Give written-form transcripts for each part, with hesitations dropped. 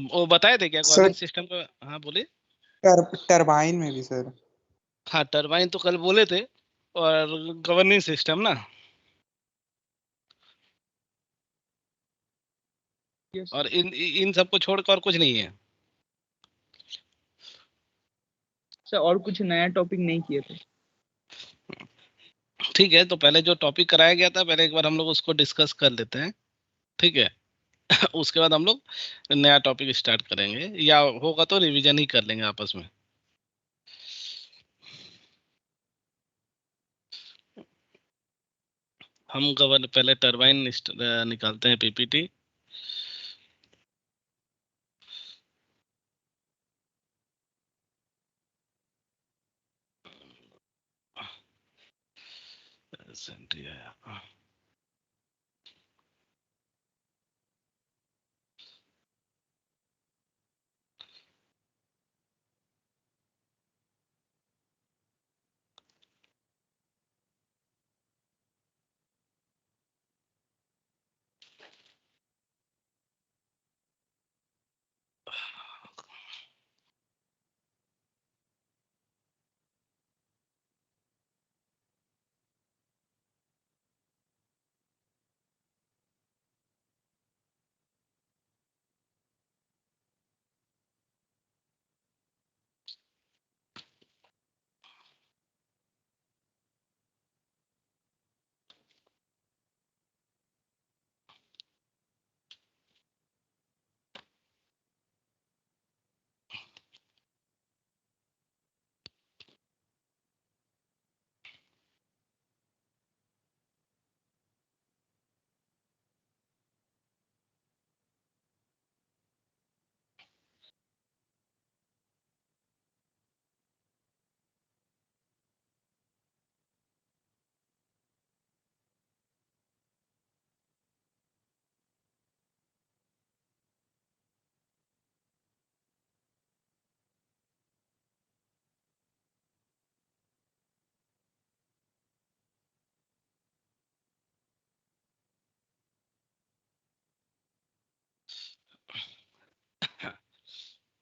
वो बताए थे क्या सर कॉलिंग सिस्टम का? हाँ बोले। टरबाइन में भी सर। हाँ टरबाइन तो कल बोले थे, और गवर्निंग सिस्टम ना, यस और इन इन सबको छोड़कर और कुछ नहीं है। सर, और कुछ नया टॉपिक नहीं किए थे। ठीक है, तो पहले जो टॉपिक कराया गया था पहले एक बार हम लोग उसको डिस्कस कर लेते हैं, ठीक है। उसके बाद हम लोग नया टॉपिक स्टार्ट करेंगे, या होगा तो रिवीजन ही कर लेंगे आपस में। हम पहले टरबाइन निकालते हैं पीपीटी।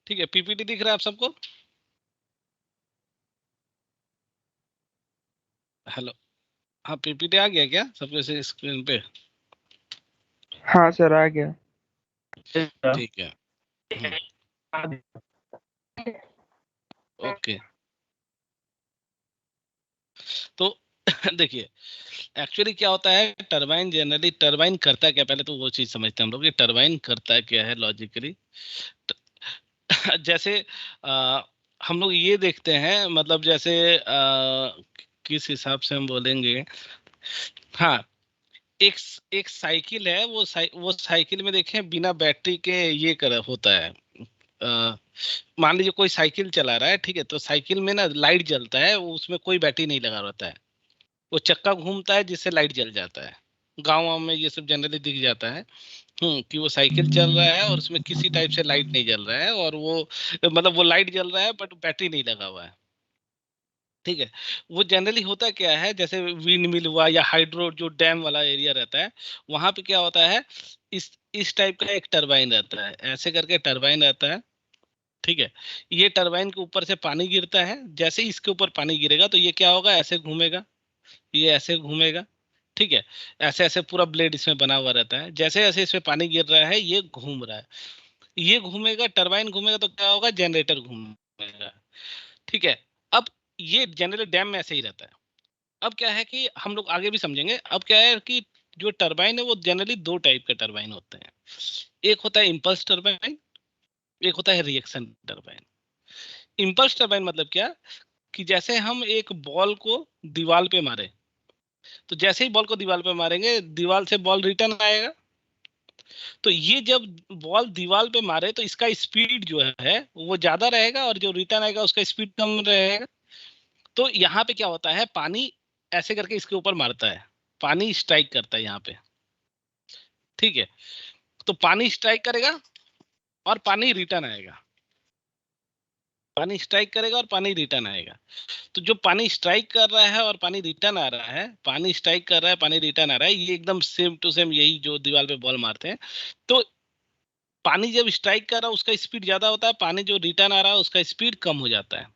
ठीक है, पीपीटी दिख रहा है आप सबको? हेलो, हाँ पीपीटी आ गया क्या सबके स्क्रीन पे? हाँ सर, आ गया। ठीक है। ओके, तो देखिए एक्चुअली क्या होता है, टरबाइन जनरली टरबाइन करता क्या, पहले तो वो चीज समझते हैं हम लोग कि टरबाइन करता क्या है लॉजिकली। जैसे आ, हम लोग ये देखते हैं, मतलब जैसे किस हिसाब से हम बोलेंगे। हाँ, एक एक साइकिल है, वो साइकिल में देखें बिना बैटरी के ये कर होता है। अ, मान लीजिए कोई साइकिल चला रहा है, ठीक है, तो साइकिल में ना लाइट जलता है, उसमें कोई बैटरी नहीं लगा रहता है। वो चक्का घूमता है जिससे लाइट जल जाता है। गाँव वाँव में ये सब जनरली दिख जाता है। कि वो साइकिल चल रहा है और उसमें किसी टाइप से लाइट नहीं जल रहा है, और वो मतलब वो लाइट जल रहा है बट बैटरी नहीं लगा हुआ है, ठीक है। वो जनरली होता क्या है, जैसे विंड मिल हुआ या हाइड्रो जो डैम वाला एरिया रहता है, वहां पे क्या होता है, इस टाइप का एक टरबाइन रहता है, ऐसे करके टरबाइन रहता है, ठीक है। ये टरबाइन के ऊपर से पानी गिरता है, जैसे ही इसके ऊपर पानी गिरेगा तो ये क्या होगा, ऐसे घूमेगा, ये ऐसे घूमेगा, ठीक है। ऐसे ऐसे पूरा ब्लेड इसमें बना हुआ रहता है, जैसे जैसे इसमें पानी गिर रहा है ये घूम रहा है, ये घूमेगा, टरबाइन घूमेगा तो क्या होगा, जनरेटर घूमेगा, ठीक है। अब ये जनरली डैम में ऐसे ही रहता है। अब क्या है कि हम लोग आगे भी समझेंगे, अब क्या है कि जो टरबाइन है वो जनरली दो टाइप के टरबाइन होते हैं। एक होता है इम्पल्स टरबाइन, एक होता है रिएक्शन टरबाइन। इम्पल्स टरबाइन मतलब क्या, कि जैसे हम एक बॉल को दीवार पे मारे, तो जैसे ही बॉल को दीवार पे मारेंगे दीवार से बॉल रिटर्न आएगा। तो ये जब बॉल दीवार पे मारे तो इसका स्पीड जो है वो ज्यादा रहेगा, और जो रिटर्न आएगा उसका स्पीड कम रहेगा। तो यहाँ पे क्या होता है, पानी ऐसे करके इसके ऊपर मारता है, पानी स्ट्राइक करता है यहाँ पे, ठीक है। तो पानी स्ट्राइक करेगा और पानी रिटर्न आएगा, पानी स्ट्राइक करेगा और पानी रिटर्न आएगा। तो जो पानी स्ट्राइक कर रहा है और पानी रिटर्न आ रहा है, पानी स्ट्राइक कर रहा है पानी रिटर्न आ रहा है, ये एकदम सेम टू सेम यही जो दीवार पे बॉल मारते हैं। तो पानी जब स्ट्राइक कर रहा है उसका स्पीड ज्यादा होता है, पानी जो रिटर्न आ रहा है उसका स्पीड कम हो जाता है,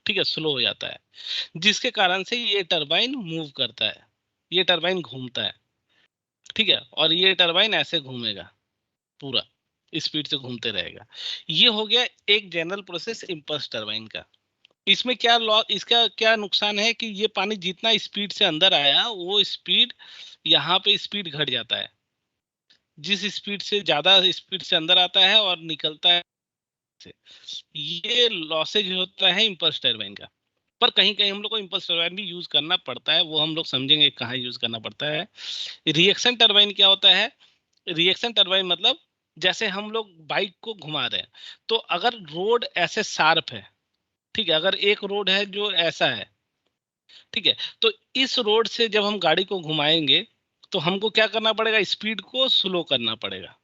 ठीक है, स्लो हो जाता है, जिसके कारण से ये टरबाइन मूव करता है, ये टरबाइन घूमता है, ठीक है, और ये टरबाइन ऐसे घूमेगा, पूरा स्पीड से घूमते रहेगा। ये हो गया एक जनरल प्रोसेस इम्पल्स टरबाइन का। इसमें क्या लॉ, इसका क्या नुकसान है कि ये पानी जितना स्पीड से अंदर आया वो स्पीड यहाँ पे स्पीड घट जाता है, जिस स्पीड से ज्यादा स्पीड से अंदर आता है और निकलता है, ये लॉसेज होता है इम्पल्स टरबाइन का। पर कहीं कहीं हम लोग को इम्पल्स टरबाइन भी यूज करना पड़ता है, वो हम लोग समझेंगे कहाँ यूज करना पड़ता है। रिएक्शन टरबाइन क्या होता है? रिएक्शन टरबाइन मतलब जैसे हम लोग बाइक को घुमा रहे हैं, तो अगर रोड ऐसे शार्प है, ठीक है, अगर एक रोड है जो ऐसा है, ठीक है, तो इस रोड से जब हम गाड़ी को घुमाएंगे तो हमको क्या करना पड़ेगा? स्पीड को स्लो करना पड़ेगा,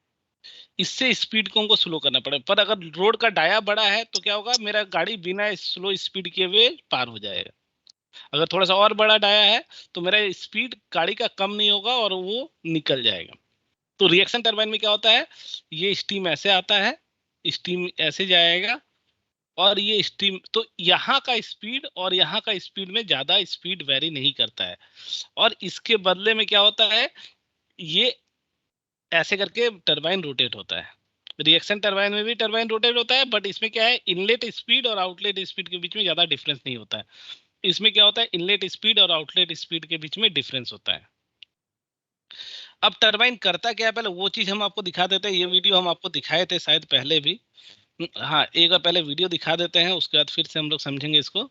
इससे स्पीड को हमको स्लो करना पड़ेगा। पर अगर रोड का डाया बड़ा है तो क्या होगा, मेरा गाड़ी बिना स्लो स्पीड के हुए पार हो जाएगा। अगर थोड़ा सा और बड़ा डाया है तो मेरा स्पीड गाड़ी का कम नहीं होगा और वो निकल जाएगा। तो रिएक्शन टरबाइन में क्या होता है, ये स्टीम ऐसे आता है, स्टीम ऐसे जाएगा, और ये स्टीम तो यहाँ का स्पीड और यहाँ का स्पीड में ज्यादा स्पीड वेरी नहीं करता है, और इसके बदले में क्या होता है, ये ऐसे करके टरबाइन रोटेट होता है। रिएक्शन टरबाइन में भी टरबाइन रोटेट होता है, बट इसमें क्या है, इनलेट स्पीड और आउटलेट स्पीड के बीच में ज्यादा डिफरेंस नहीं होता है। इसमें क्या होता है, इनलेट स्पीड और आउटलेट स्पीड के बीच में डिफरेंस होता है। अब टरबाइन करता क्या है, पहले वो चीज हम आपको दिखा देते हैं। ये वीडियो हम आपको दिखाए थे शायद पहले भी। हाँ, एक बार पहले वीडियो दिखा देते हैं, उसके बाद फिर से हम लोग समझेंगे इसको।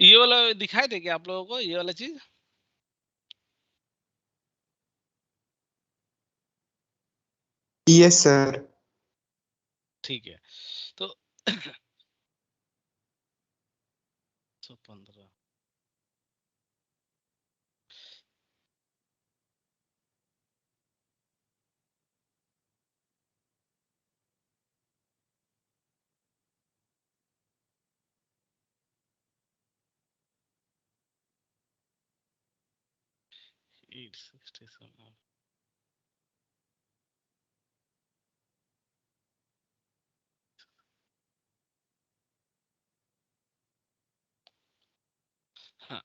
ये वाला दिखाए थे क्या आप लोगों को, ये वाला चीज? Yes sir. ठीक है, तो 115 867। हाँ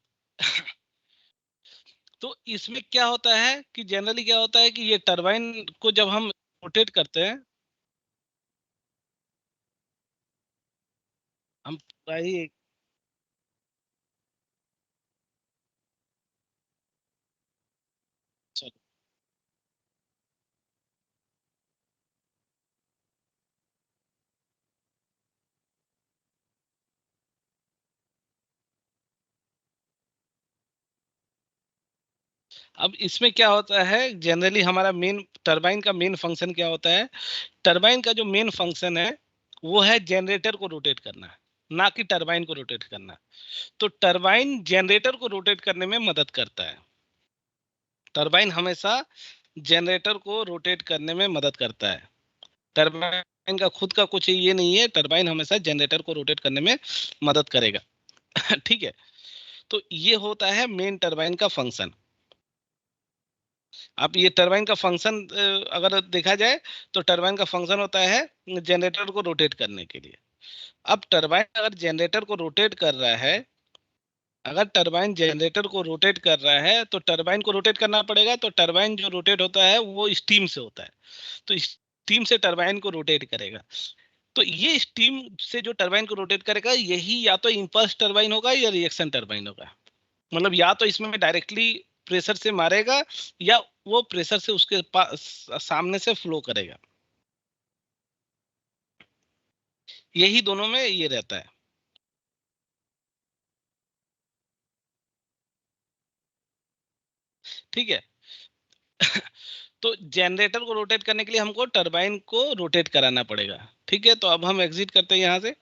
तो इसमें क्या होता है कि जनरली क्या होता है कि ये टरबाइन को जब हम रोटेट करते हैं, हम पूरा ही, अब इसमें क्या होता है, जनरली हमारा मेन टरबाइन का मेन फंक्शन क्या होता है? टरबाइन का जो मेन फंक्शन है वो है जनरेटर को रोटेट करना, ना कि टरबाइन को रोटेट करना। तो टरबाइन जनरेटर को रोटेट करने में मदद करता है। टरबाइन हमेशा जनरेटर को रोटेट करने में मदद करता है। टरबाइन का खुद का कुछ ये नहीं है, टरबाइन हमेशा जनरेटर को रोटेट करने में मदद करेगा। ठीक है, तो ये होता है मेन टरबाइन का फंक्शन। अब ये टरबाइन का फंक्शन अगर देखा जाए तो टरबाइन का फंक्शन होता है जनरेटर को रोटेट करने के लिए। अब टरबाइन अगर जनरेटर को रोटेट कर रहा है, अगर टरबाइन जनरेटर को रोटेट कर रहा है तो टरबाइन को रोटेट करना पड़ेगा। तो टरबाइन जो रोटेट होता है वो स्टीम से होता है, तो स्टीम से टरबाइन को रोटेट करेगा। तो ये स्टीम से जो टरबाइन को रोटेट करेगा यही या तो इंपल्स टरबाइन होगा या रिएक्शन टरबाइन होगा। मतलब या तो इसमें डायरेक्टली प्रेशर से मारेगा या वो प्रेशर से उसके पास सामने से फ्लो करेगा। यही दोनों में ये रहता है। ठीक है। तो जनरेटर को रोटेट करने के लिए हमको टरबाइन को रोटेट कराना पड़ेगा। ठीक है, तो अब हम एग्जिट करते हैं यहां से।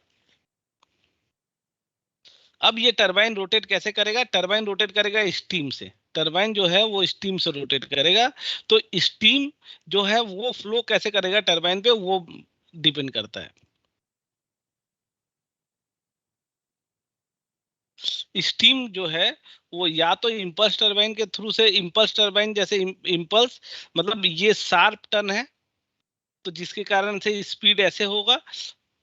अब ये टरबाइन रोटेट कैसे करेगा? टरबाइन रोटेट करेगा स्टीम से। टरबाइन जो है वो स्टीम से रोटेट करेगा। तो स्टीम जो है वो फ्लो कैसे करेगा टरबाइन पे, वो डिपेंड करता है। स्टीम जो है वो या तो इम्पल्स टरबाइन के थ्रू से, इम्पल्स टरबाइन जैसे इम्पल्स मतलब ये शार्प टर्न है तो जिसके कारण से स्पीड ऐसे होगा,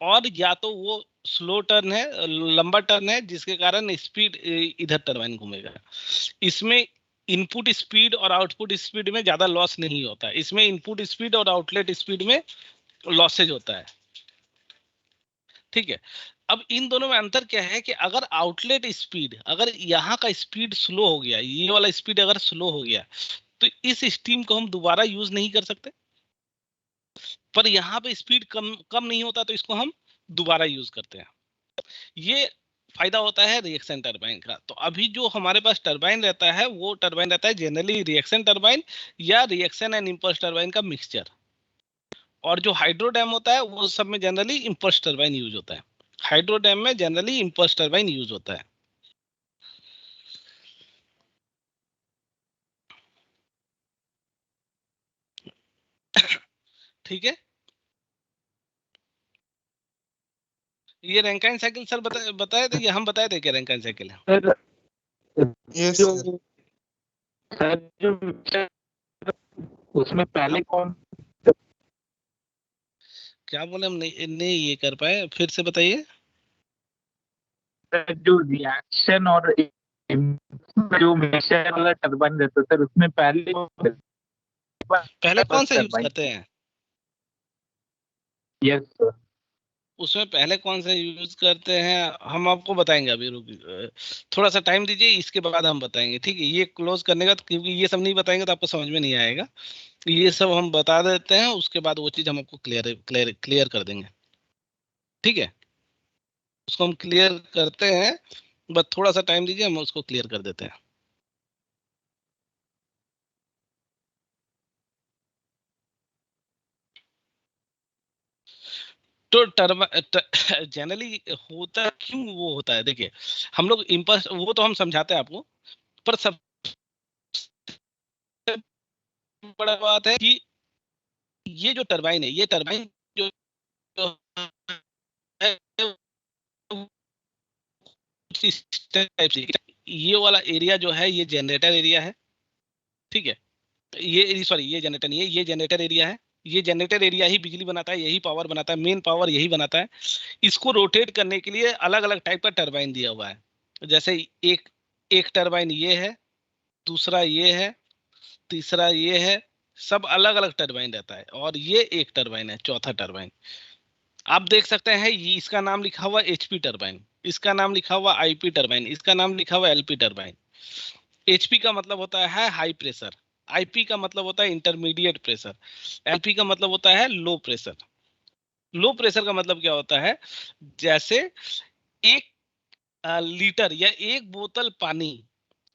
और या तो वो स्लो टर्न है, लंबा टर्न है, जिसके कारण स्पीड इधर टरबाइन घूमेगा। इसमें इनपुट स्पीड और आउटपुट स्पीड में ज्यादा लॉस नहीं होता, इसमें इनपुट स्पीड और आउटलेट स्पीड में लॉसेज होता है। ठीक है, अब इन दोनों में अंतर क्या है कि अगर आउटलेट स्पीड, अगर यहाँ का स्पीड स्लो हो गया, ये वाला स्पीड अगर स्लो हो गया, तो इस स्टीम को हम दोबारा यूज नहीं कर सकते। पर यहाँ पे स्पीड कम कम नहीं होता तो इसको हम दोबारा यूज करते हैं। ये फायदा होता है रिएक्शन टरबाइन का। तो अभी जो हमारे पास टरबाइन रहता है वो टरबाइन रहता है जनरली रिएक्शन टरबाइन या रिएक्शन एंड इम्पल्स टरबाइन का मिक्सचर। और जो हाइड्रो डैम होता है वो सब में जनरली इम्पल्स टरबाइन यूज होता है। हाइड्रो डैम में जनरली इम्पल्स टरबाइन यूज होता है। ठीक है, ये रैंकाइन साइकिल सर बताए थे, ये हम बताए थे क्या रैंकाइन साइकिल है? सर यस जो सर। सर जो उसमें पहले कौन क्या बोले, हम नहीं ये कर पाए, फिर से बताइए। जो रिएक्शन और जो मिक्सचर वाला टरबाइन रहता है सर, उसमें पहले पहले कौन सा यूज टरबाइन। करते हैं? Yes sir. उसमें पहले कौन सा यूज करते हैं हम आपको बताएंगे, अभी थोड़ा सा टाइम दीजिए, इसके बाद हम बताएंगे। ठीक है, ये क्लोज करने का, क्योंकि ये सब नहीं बताएंगे तो आपको समझ में नहीं आएगा। ये सब हम बता देते हैं, उसके बाद वो चीज हम आपको क्लियर क्लियर क्लियर कर देंगे। ठीक है, उसको हम क्लियर करते हैं, बस थोड़ा सा टाइम दीजिए, हम उसको क्लियर कर देते हैं। तो टर्म जनरली होता क्यों वो होता है, देखिए हम लोग इम्पल्स वो तो हम समझाते हैं आपको, पर सबसे बड़ा बात है कि ये जो टरबाइन है, ये टरबाइन जो है इस टाइप से, ये वाला एरिया जो है ये जनरेटर एरिया है। ठीक है, ये सॉरी ये जनरेटर नहीं है, ये जनरेटर एरिया है। ये जनरेटर एरिया ही बिजली बनाता है, यही पावर बनाता है, मेन पावर यही बनाता है। इसको रोटेट करने के लिए अलग अलग टाइप का टरबाइन दिया हुआ है। जैसे एक एक टरबाइन ये है, दूसरा ये है, तीसरा ये है, सब अलग अलग टरबाइन रहता है। और ये एक टरबाइन है, चौथा टरबाइन आप देख सकते हैं, ये इसका नाम लिखा हुआ एचपी टरबाइन, इसका नाम लिखा हुआ आईपी टरबाइन, इसका नाम लिखा हुआ एलपी टरबाइन। एचपी का मतलब होता है हाई प्रेशर, आईपी का मतलब होता है इंटरमीडिएट प्रेशर, एलपी का मतलब होता है लो प्रेशर। लो प्रेशर का मतलब क्या होता है, जैसे एक लीटर या एक बोतल पानी,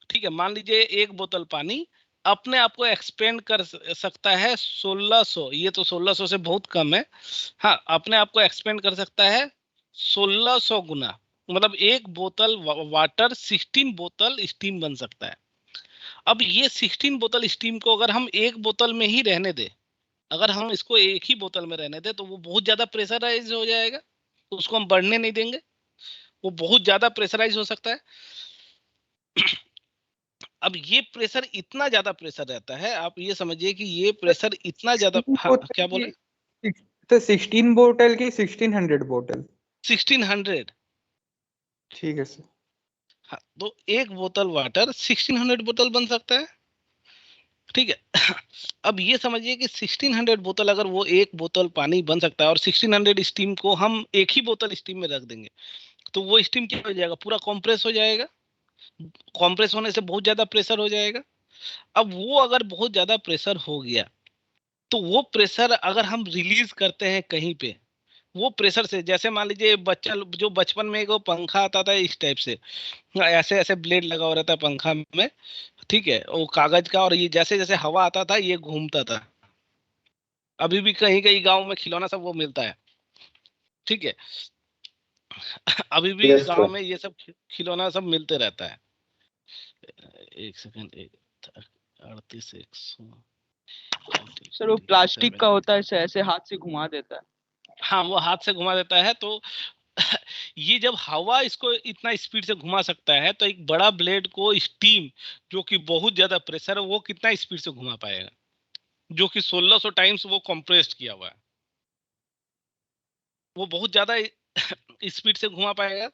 ठीक है, मान लीजिए एक बोतल पानी अपने आप को एक्सपेंड कर सकता है 1600, ये तो 1600 से बहुत कम है, हाँ अपने आप को एक्सपेंड कर सकता है 1600 गुना। मतलब एक बोतल वाटर 16 बोतल स्टीम बन सकता है। अब ये 16 बोतल स्टीम को अगर हम एक बोतल में ही रहने दे, अगर हम इसको एक ही बोतल में रहने दे, तो वो बहुत ज्यादा प्रेशराइज हो जाएगा, उसको हम बढ़ने नहीं देंगे, वो बहुत ज्यादा प्रेशराइज हो सकता है। अब ये प्रेशर इतना ज्यादा प्रेशर रहता है, आप ये समझिए कि ये प्रेशर इतना ज्यादा, हाँ क्या बोले? तो 16 बोतल की 1600 बोतल। 1600, ठीक है सर। हाँ, तो एक बोतल वाटर 1600 बोतल बन सकता है। ठीक है, अब ये समझिए कि 1600 बोतल, अगर वो एक बोतल पानी बन सकता है और 1600 स्टीम को हम एक ही बोतल स्टीम में रख देंगे, तो वो स्टीम क्या हो जाएगा, पूरा कॉम्प्रेस हो जाएगा। कॉम्प्रेस होने से बहुत ज्यादा प्रेशर हो जाएगा। अब वो अगर बहुत ज्यादा प्रेशर हो गया, तो वो प्रेशर अगर हम रिलीज करते हैं कहीं पे, वो प्रेशर से, जैसे मान लीजिए बच्चा जो बचपन में वो पंखा आता था इस टाइप से, ऐसे ऐसे ब्लेड लगा हुआ रहता है पंखा में, ठीक है, वो कागज का, और ये जैसे जैसे हवा आता था ये घूमता था। अभी भी कहीं कहीं गांव में खिलौना सब वो मिलता है। ठीक है, अभी भी यस गांव सर। में ये सब खिलौना सब मिलते रहता है। एक सेकंड, एक 38,100 सर वो प्लास्टिक का होता है, ऐसे हाथ से घुमा देता है। हाँ, वो हाथ से घुमा देता है। तो ये जब हवा इसको इतना स्पीड से घुमा सकता है, तो एक बड़ा ब्लेड को स्टीम, जो कि बहुत ज्यादा प्रेशर है, वो कितना स्पीड से घुमा पाएगा, जो कि 1600 टाइम्स वो कंप्रेस्ड किया हुआ है, वो बहुत ज्यादा स्पीड से घुमा पाएगा।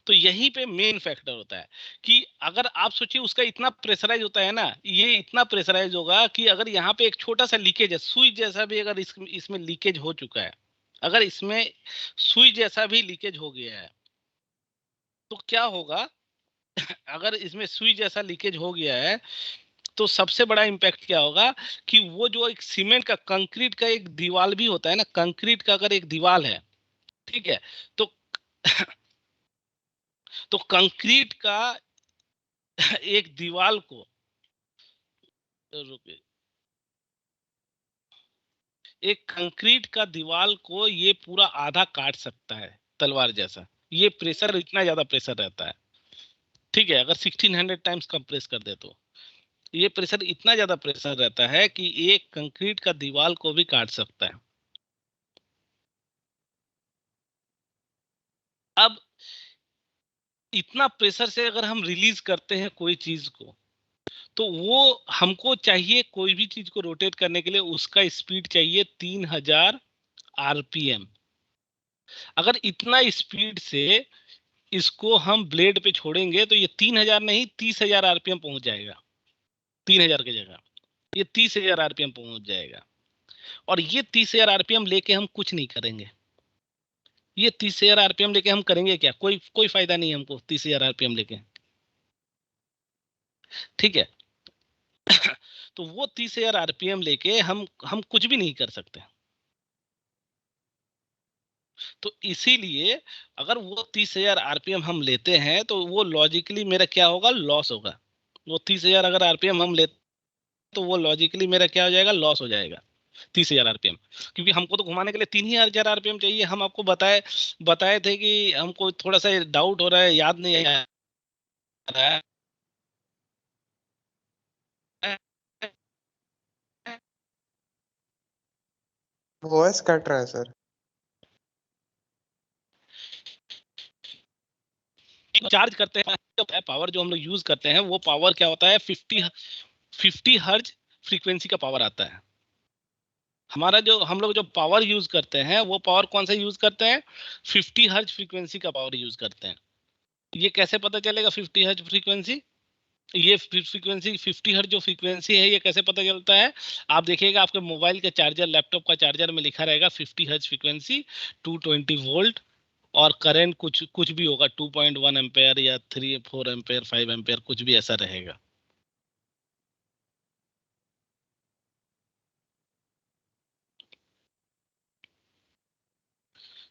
तो यहीं पे मेन फैक्टर होता है कि अगर आप सोचिए उसका इतना प्रेशराइज होता है ना, ये इतना प्रेशराइज होगा कि अगर यहाँ पे एक छोटा सा लीकेज है, सुई जैसा भी अगर इसमें लीकेज हो चुका है, अगर इसमें सुई जैसा भी लीकेज हो गया है, तो क्या होगा? अगर इसमें सुई जैसा लीकेज हो गया है, तो सबसे बड़ा इम्पैक्ट क्या होगा कि वो जो एक सीमेंट का, कंक्रीट का एक दीवार भी होता है ना, कंक्रीट का अगर एक दीवार है, ठीक है, तो तो कंक्रीट का एक दीवार को, रुकिए, एक कंक्रीट का दीवार को ये पूरा आधा काट सकता है, तलवार जैसा। ये प्रेशर, इतना ज्यादा प्रेशर रहता है, ठीक है, अगर 1600 टाइम्स कंप्रेस कर दे तो ये प्रेशर, इतना ज्यादा प्रेशर रहता है कि एक कंक्रीट का दीवार को भी काट सकता है। अब इतना प्रेशर से अगर हम रिलीज करते हैं कोई चीज को, तो वो हमको चाहिए, कोई भी चीज को रोटेट करने के लिए उसका स्पीड चाहिए 3000 आरपीएम। अगर इतना स्पीड से इसको हम ब्लेड पे छोड़ेंगे, तो ये 3000 नहीं, 30,000 आरपीएम पहुंच जाएगा। 3000 की जगह ये 30,000 आरपीएम पहुंच जाएगा। और ये 30,000 आरपीएम लेके हम कुछ नहीं करेंगे। ये 30,000 आरपीएम लेके हम करेंगे क्या? कोई कोई फायदा नहीं है हमको 30,000 आरपीएम लेके, ठीक है। तो वो 30,000 आरपीएम लेके हम कुछ भी नहीं कर सकते। तो इसीलिए अगर वो 30,000 आरपीएम हम लेते हैं, तो वो लॉजिकली मेरा क्या होगा? लॉस होगा। वो 30,000 अगर आरपीएम हम लेते, तो वो लॉजिकली मेरा क्या हो जाएगा? लॉस हो जाएगा 30,000 आरपीएम। क्योंकि हमको तो घुमाने के लिए 3,000 आरपीएम चाहिए। हम आपको बताए बताए थे कि हमको थोड़ा सा डाउट हो रहा है, याद नहीं आ रहा है। वॉइस कट रहा है सर। चार्ज करते हैं, पावर जो हम लोग यूज करते हैं, वो पावर क्या होता है? 50 हर्ज फ्रीक्वेंसी का पावर आता है हमारा। जो हम लोग जो पावर यूज करते हैं, वो पावर कौन सा यूज करते हैं? 50 हर्ज फ्रीक्वेंसी का पावर यूज करते हैं। ये कैसे पता चलेगा 50 हर्ज फ्रीक्वेंसी? ये फ्रीक्वेंसी 50 हर्ज जो फ्रीक्वेंसी है, ये कैसे पता चलता है? आप देखिएगा आपके मोबाइल के चार्जर, लैपटॉप का चार्जर में लिखा रहेगा 50 हर्ज फ्रीक्वेंसी, 220 वोल्ट, और करंट कुछ कुछ भी होगा, 2.1 एम्पेयर या 3, 4 एम्पेयर, 5 एम्पेयर, कुछ भी ऐसा रहेगा।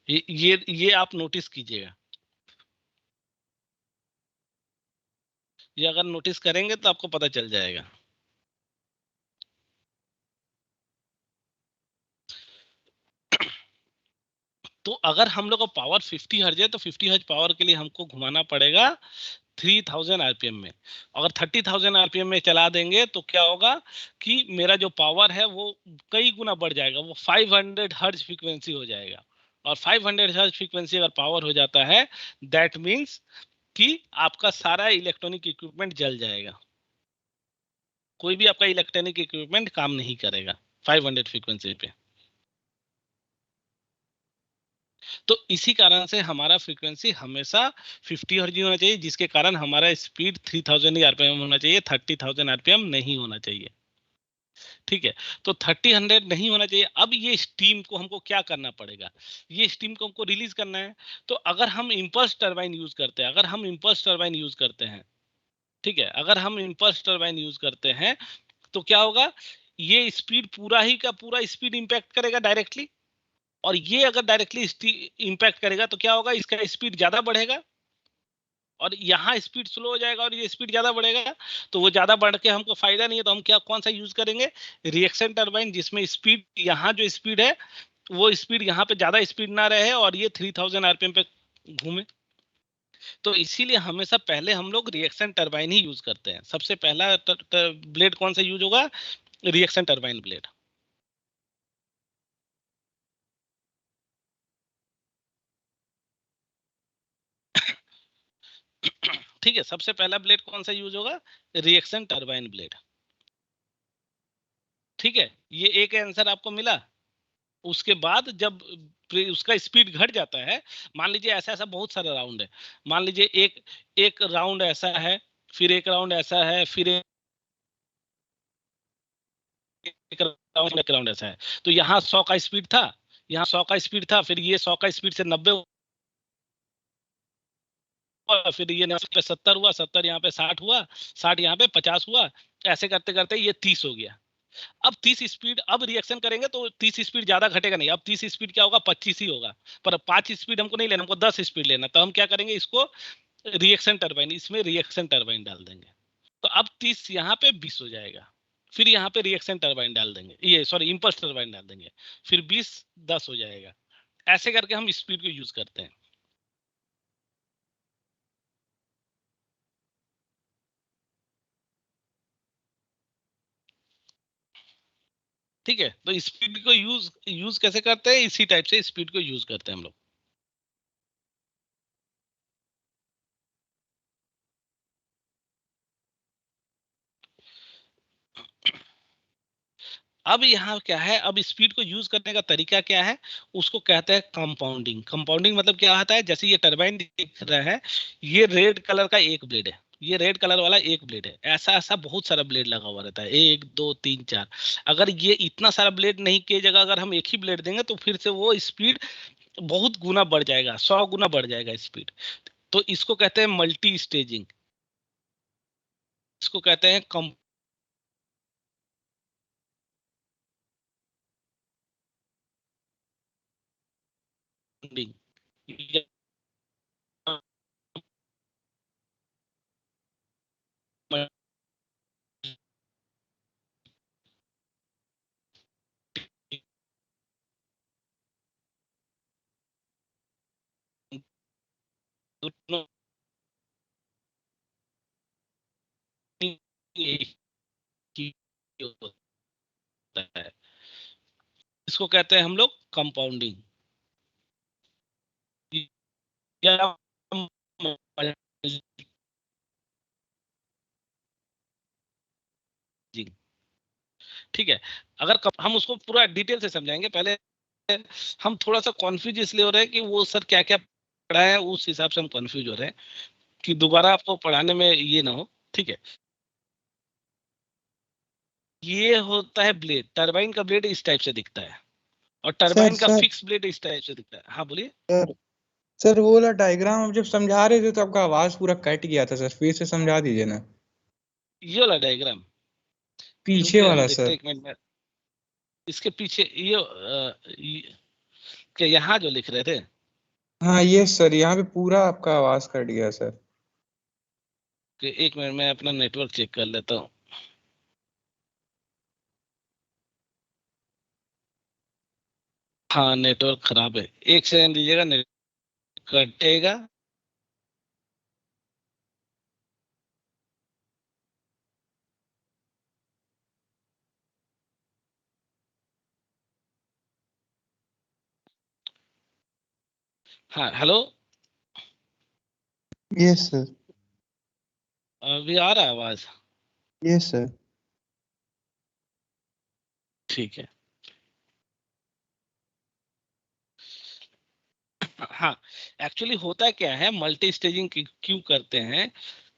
ये आप नोटिस कीजिएगा। ये अगर नोटिस करेंगे तो आपको पता चल जाएगा। तो अगर हम लोग का पावर 50 हर्ज है, तो 50 हर्ज पावर के लिए हमको घुमाना पड़ेगा 3000 आरपीएम में। अगर 30,000 आरपीएम में चला देंगे, तो क्या होगा कि मेरा जो पावर है वो कई गुना बढ़ जाएगा, वो 500 हर्ज फ्रीक्वेंसी हो जाएगा। और 500 हर्ज फ्रीक्वेंसी अगर पावर हो जाता है, दैट मीन्स कि आपका सारा इलेक्ट्रॉनिक इक्विपमेंट जल जाएगा। कोई भी आपका इलेक्ट्रॉनिक इक्विपमेंट काम नहीं करेगा 500 फ्रीक्वेंसी पे। तो इसी कारण से हमारा फ्रीक्वेंसी हमेशा 50 हर्ट्ज होना चाहिए, जिसके कारण हमारा स्पीड 3000 आरपीएम होना चाहिए, 30,000 आरपीएम नहीं होना चाहिए, ठीक है। तो 3000 नहीं होना चाहिए। अब ये स्टीम को हमको क्या करना पड़ेगा? ये स्टीम को हमको रिलीज करना है। तो अगर हम इंपल्स टरबाइन यूज करते हैं, ठीक है, अगर हम इंपल्स टरबाइन यूज करते हैं, तो क्या होगा? ये स्पीड पूरा ही का पूरा स्पीड इंपैक्ट करेगा डायरेक्टली। और ये अगर डायरेक्टली इंपैक्ट करेगा, तो क्या होगा? इसका स्पीड ज्यादा बढ़ेगा, और यहाँ स्पीड स्लो हो जाएगा, और ये स्पीड ज्यादा बढ़ेगा। तो वो ज्यादा बढ़ के हमको फायदा नहीं है। तो हम क्या, कौन सा यूज करेंगे? रिएक्शन टरबाइन, जिसमें स्पीड, यहाँ जो स्पीड है, वो स्पीड यहाँ पे ज्यादा स्पीड ना रहे, और ये 3000 आरपीएम पे घूमे। तो इसीलिए हमेशा पहले हम लोग रिएक्शन टरबाइन ही यूज करते हैं। सबसे पहला ब्लेड कौन सा यूज होगा? Reaction turbine blade. ठीक है, सबसे पहला ब्लेड कौन सा यूज होगा? Reaction turbine blade. ठीक है, ये एक आंसर आपको मिला। उसके बाद जब उसका स्पीड घट जाता है, मान लीजिए ऐसा ऐसा बहुत सारा राउंड है, मान लीजिए एक एक राउंड ऐसा है, फिर एक राउंड ऐसा है, फिर एक राउंड ऐसा है, तो यहाँ 100 का स्पीड था, यहाँ 100 का स्पीड था, फिर ये 100 का स्पीड से 90 हुआ, फिर ये 70 हुआ, 70 यहाँ पे 60 हुआ, 60 यहाँ पे 50 हुआ, ऐसे करते करते ये 30 हो गया। अब 30 स्पीड, अब रिएक्शन करेंगे तो 30 स्पीड ज्यादा घटेगा नहीं, अब 30 स्पीड क्या होगा? 25 ही होगा। पर 5 स्पीड हमको नहीं लेना, हमको 10 स्पीड लेना, तो हम क्या करेंगे? इसको रिएक्शन टरबाइन, इसमें रिएक्शन टरबाइन डाल देंगे, तो अब 30 यहाँ पे 20 हो जाएगा। फिर यहाँ पे रिएक्शन टरबाइन डाल देंगे, ये सॉरी इंपल्स टरबाइन डाल देंगे, फिर 20 10 हो जाएगा। ऐसे करके हम स्पीड को यूज करते हैं। ठीक है, तो स्पीड को यूज यूज कैसे करते हैं? इसी टाइप से स्पीड को यूज करते हैं हम लोग। अब यहाँ क्या है? अब स्पीड को यूज करने का तरीका क्या है? उसको कहते हैं कंपाउंडिंग। कंपाउंडिंग मतलब क्या होता है? जैसे ये टरबाइन दिख रहा है, ये रेड कलर का एक ब्लेड है, ये रेड कलर वाला एक ब्लेड है, ऐसा ऐसा बहुत सारा ब्लेड लगा हुआ रहता है, 1 2 3 4। अगर ये इतना सारा ब्लेड नहीं की जगह अगर हम एक ही ब्लेड देंगे तो फिर से वो स्पीड बहुत गुना बढ़ जाएगा, 100 गुना बढ़ जाएगा स्पीड। तो इसको कहते हैं मल्टी स्टेजिंग, इसको कहते हैं कंपाउंडिंग। होता है, इसको कहते हैं हम लोग कंपाउंडिंग या मल्टीजिंग। ठीक है, अगर हम उसको पूरा डिटेल से समझाएंगे, पहले हम थोड़ा सा कंफ्यूज इसलिए हो रहे हैं कि वो सर क्या क्या पढ़ाया है, उस हिसाब से हम कंफ्यूज हो रहे हैं कि दोबारा आपको पढ़ाने में ये ना हो। ठीक है, ये होता है ब्लेड, टरबाइन का ब्लेड इस टाइप से दिखता है, और सर टरबाइन का सर फिक्स ब्लेड इस टाइप से दिखता है। हाँ बोलिए। सर सर वो वाला डायग्राम आप जब समझा रहे थे तो आपका आवाज पूरा कट गया था सर, फिर से समझा दीजिए ना। ये वाला डायग्राम पीछे रुकिए, हम वाला देखते सर। हैं 1 मिनट में। इसके पीछे क्या यहाँ जो लिख रहे थे? हाँ ये सर, यहाँ पे पूरा आपका आवाज कट गया सर। कि 1 मिनट में अपना नेटवर्क चेक कर लेता हूँ। हाँ नेटवर्क खराब है, 1 सेकंड दीजिएगा, नेट कटेगा। हाँ हेलो, यस सर। अभी आ रहा है आवाज? Yes sir. ठीक है। हाँ, एक्चुअली होता क्या है, मल्टी स्टेजिंग क्यों करते हैं?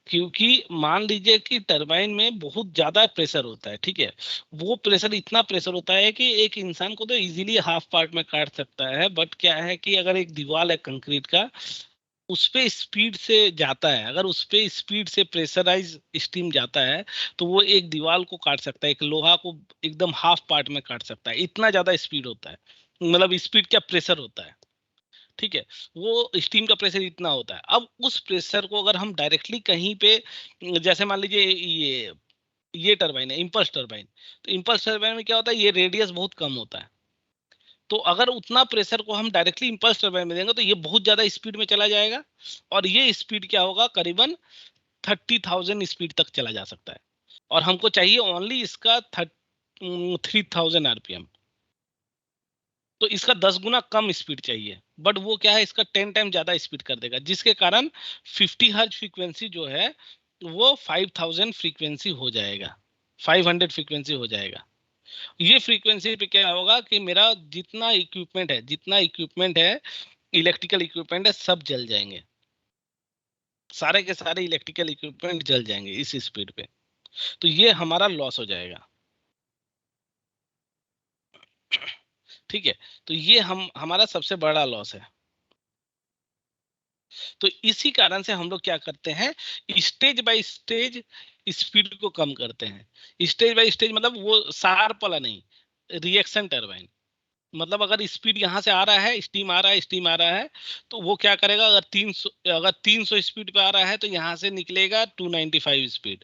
क्योंकि मान लीजिए कि टरबाइन में बहुत ज्यादा प्रेशर होता है, ठीक है, वो प्रेशर इतना प्रेशर होता है कि एक इंसान को तो इजीली हाफ पार्ट में काट सकता है, बट क्या है कि अगर एक दीवार है कंक्रीट का, उस पे स्पीड से जाता है, अगर उस पे स्पीड से प्रेशराइज स्टीम जाता है, तो वो एक दीवार को काट सकता है, एक लोहा को एकदम हाफ पार्ट में काट सकता है, इतना ज्यादा स्पीड होता है। मतलब स्पीड क्या, प्रेशर होता है। ठीक है, वो स्टीम का प्रेशर इतना होता है। अब उस प्रेशर को अगर हम डायरेक्टली कहीं पे, जैसे मान लीजिए ये टरबाइन है, इंपल्स टरबाइन, तो इंपल्स टरबाइन में क्या होता है, ये रेडियस बहुत कम होता है, तो अगर उतना प्रेशर को हम डायरेक्टली इंपल्स टरबाइन में देंगे तो ये बहुत ज्यादा स्पीड में चला जाएगा, और ये स्पीड क्या होगा, करीबन 30,000 स्पीड तक चला जा सकता है, और हमको चाहिए ओनली इसका 3000 आरपीएम। तो इसका 10 गुना कम स्पीड चाहिए, बट वो क्या है, इसका 10 टाइम ज्यादा स्पीड कर देगा, जिसके कारण 50 हर्ट्ज फ्रीक्वेंसी जो है वो 5000 फ्रीक्वेंसी हो जाएगा, 500 फ्रीक्वेंसी हो जाएगा। ये फ्रीक्वेंसी पे क्या होगा कि मेरा जितना इक्विपमेंट है इलेक्ट्रिकल इक्विपमेंट है, सब जल जाएंगे, सारे के सारे इलेक्ट्रिकल इक्विपमेंट जल जाएंगे इस स्पीड पे। तो ये हमारा लॉस हो जाएगा। ठीक है, तो ये हमारा सबसे बड़ा लॉस है। तो इसी कारण से हम लोग क्या करते हैं, स्टेज बाय स्टेज स्पीड को कम करते हैं। स्टेज बाय स्टेज मतलब वो शार्प वाला नहीं, रिएक्शन टरबाइन। मतलब अगर स्पीड यहाँ से आ रहा है, स्टीम आ रहा है, तो वो क्या करेगा, अगर 300 स्पीड पे आ रहा है तो यहाँ से निकलेगा 295 स्पीड।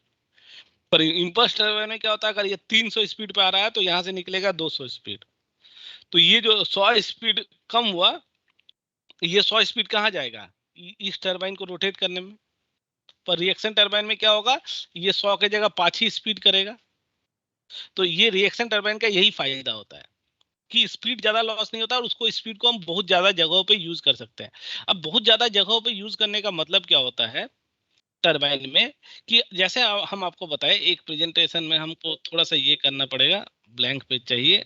पर इंपल्स टरबाइन में क्या होता है, अगर ये 300 स्पीड पे आ रहा है तो यहाँ से निकलेगा 200 स्पीड। तो ये जो 100 स्पीड कम हुआ, ये 100 स्पीड कहाँ जाएगा, इस टरबाइन को रोटेट करने में। पर रिएक्शन टरबाइन में क्या होगा, ये 100 के जगह 5 ही स्पीड करेगा। तो ये रिएक्शन टरबाइन का यही फायदा होता है कि स्पीड ज्यादा लॉस नहीं होता, और उसको स्पीड को हम बहुत ज्यादा जगहों पे यूज कर सकते हैं। अब बहुत ज्यादा जगहों पे यूज करने का मतलब क्या होता है टरबाइन में, कि जैसे हम आपको बताएं, एक प्रेजेंटेशन में हमको थोड़ा सा ये करना पड़ेगा, ब्लैंक पेज चाहिए।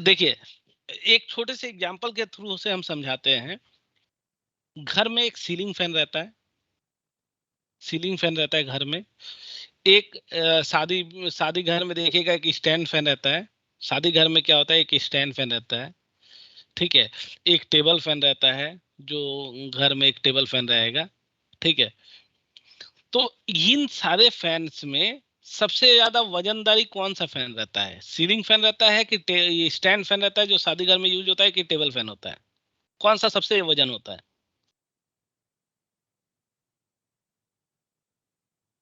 देखिए, एक छोटे से एग्जांपल के थ्रू से हम समझाते हैं। घर में एक सीलिंग फैन रहता है, घर में। एक शादी घर में देखिएगा एक स्टैंड फैन रहता है। शादी घर में क्या होता है, एक स्टैंड फैन रहता है, ठीक है। एक टेबल फैन रहता है, जो घर में एक टेबल फैन रहेगा, ठीक है। तो इन सारे फैंस में सबसे ज्यादा वजनदारी कौन सा फैन रहता है, सीलिंग फैन रहता है कि ये स्टैंड फैन रहता है जो शादी घर में यूज होता है, कि टेबल फैन होता है? कौन सा सबसे वजन होता है?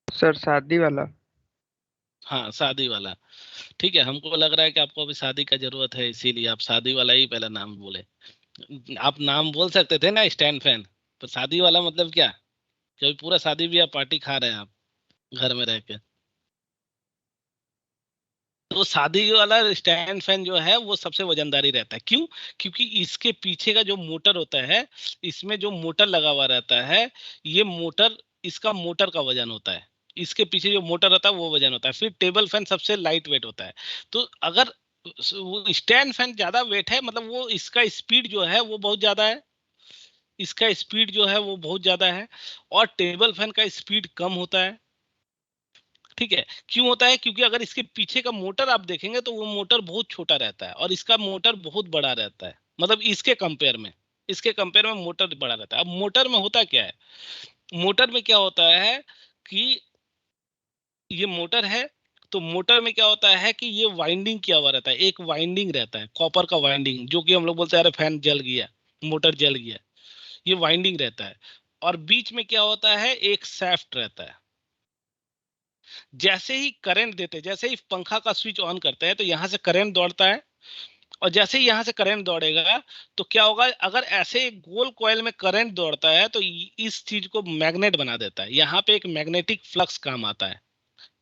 सर शादी वाला। हाँ, शादी वाला। ठीक है, हमको लग रहा है कि आपको अभी शादी का जरूरत है, इसीलिए आप शादी वाला ही पहला नाम बोले। आप नाम बोल सकते थे ना स्टैंड फैन, पर शादी वाला मतलब क्या, कि पूरा शादी ब्याह पार्टी खा रहे हैं आप घर में रह के। तो शादी वाला स्टैंड फैन जो है वो सबसे वजनदारी रहता है। क्यों? क्योंकि इसके पीछे का जो मोटर होता है, इसमें जो मोटर लगा हुआ रहता है, ये मोटर, इसका मोटर का वजन होता है। इसके पीछे जो मोटर रहता है वो वजन होता है। फिर टेबल फैन सबसे लाइट वेट होता है। तो अगर स्टैंड फैन ज्यादा वेट है, मतलब वो इसका स्पीड जो है वो बहुत ज्यादा है, और टेबल फैन का स्पीड कम होता है। ठीक है, क्यों होता है? क्योंकि अगर इसके पीछे का मोटर आप देखेंगे तो वो मोटर बहुत छोटा रहता है, और इसका मोटर बहुत बड़ा रहता है। मतलब इसके कंपेयर में मोटर बड़ा रहता है। अब मोटर में होता क्या है, मोटर में क्या होता है कि ये मोटर है, तो मोटर में क्या होता है कि ये वाइंडिंग किया हुआ रहता है, एक वाइंडिंग रहता है, कॉपर का वाइंडिंग, जो कि हम लोग बोलते हैं अरे फैन जल गया, मोटर जल गया, ये वाइंडिंग रहता है। और बीच में क्या होता है, एक शाफ्ट रहता है। जैसे ही करंट देते, जैसे ही पंखा का स्विच ऑन करते हैं तो यहाँ से करंट दौड़ता है, और जैसे ही यहाँ से करंट दौड़ेगा तो क्या होगा, अगर ऐसे गोल कॉइल में करंट दौड़ता है तो इस चीज को मैग्नेट बना देता है। यहाँ पे एक मैग्नेटिक फ्लक्स काम आता है,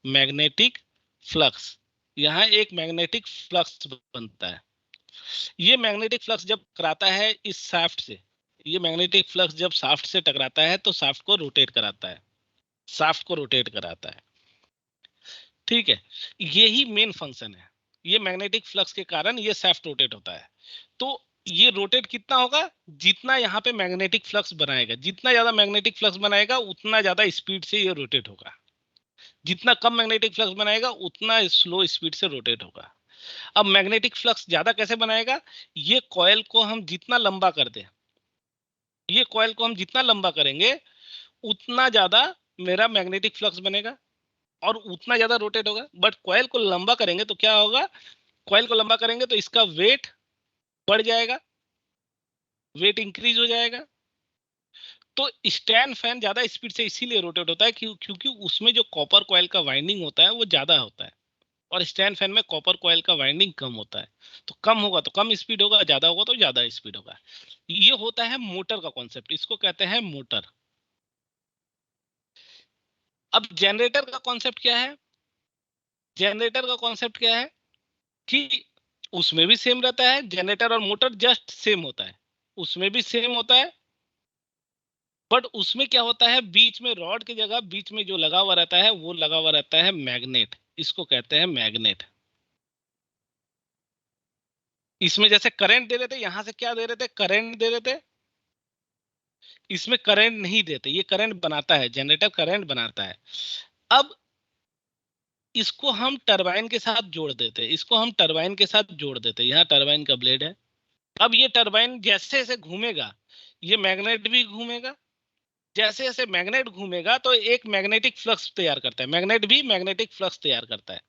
मैग्नेटिक फ्लक्स। यहाँ एक मैग्नेटिक फ्लक्स बनता है। ये मैग्नेटिक फ्लक्स जब टकराता है इस शाफ्ट से, ये मैग्नेटिक फ्लक्स जब शाफ्ट से टकराता है तो शाफ्ट को रोटेट कराता है, ठीक है। यही मेन फंक्शन है, ये मैग्नेटिक फ्लक्स के कारण ये शाफ्ट रोटेट होता है। तो ये रोटेट कितना होगा, जितना यहाँ पे मैग्नेटिक फ्लक्स बनाएगा, जितना ज्यादा मैग्नेटिक फ्लक्स बनाएगा उतना ज्यादा स्पीड से ये रोटेट होगा। जितना कम मैग्नेटिक फ्लक्स बनाएगा उतना स्लो स्पीड से रोटेट होगा। अब मैग्नेटिक फ्लक्स ज्यादा कैसे बनाएगा, ये कॉइल को हम जितना लंबा कर दें, ये कॉइल को हम जितना लंबा करेंगे उतना ज्यादा मेरा मैग्नेटिक फ्लक्स बनेगा और उतना ज्यादा रोटेट होगा। बट कॉइल को लंबा करेंगे तो क्या होगा, कॉइल को लंबा करेंगे तो इसका वेट बढ़ जाएगा, वेट इंक्रीज हो जाएगा। तो स्टैंड फैन ज्यादा स्पीड से इसीलिए रोटेट होता है क्योंकि उसमें जो कॉपर कॉइल का वाइंडिंग होता है वो ज्यादा होता है, और स्टैंड फैन में कॉपर कॉइल का वाइंडिंग कम होता है। तो कम होगा तो कम स्पीड होगा, ज्यादा होगा तो ज्यादा स्पीड होगा। ये होता है मोटर का कॉन्सेप्ट, इसको कहते हैं मोटर। अब जनरेटर का कॉन्सेप्ट क्या है? जनरेटर का कॉन्सेप्ट क्या है कि उसमें भी सेम रहता है, जनरेटर और मोटर जस्ट सेम होता है, उसमें भी सेम होता है, बट उसमें क्या होता है, बीच में रॉड की जगह बीच में जो लगा हुआ रहता है वो लगा हुआ रहता है मैग्नेट, इसको कहते हैं मैग्नेट। इसमें जैसे करंट दे रहे थे, यहां से क्या दे रहे थे, करंट दे रहे थे, इसमें करंट नहीं देते, ये करंट बनाता है, जनरेटर करंट बनाता है। अब इसको हम टरबाइन के साथ जोड़ देते हैं, इसको हम टरबाइन के साथ जोड़ देते हैं, यहाँ टरबाइन का ब्लेड है। अब ये टरबाइन जैसे जैसे घूमेगा ये मैग्नेट भी घूमेगा, जैसे जैसे मैग्नेट घूमेगा तो एक मैग्नेटिक फ्लक्स तैयार करता है, मैग्नेट भी मैग्नेटिक फ्लक्स तैयार करता है।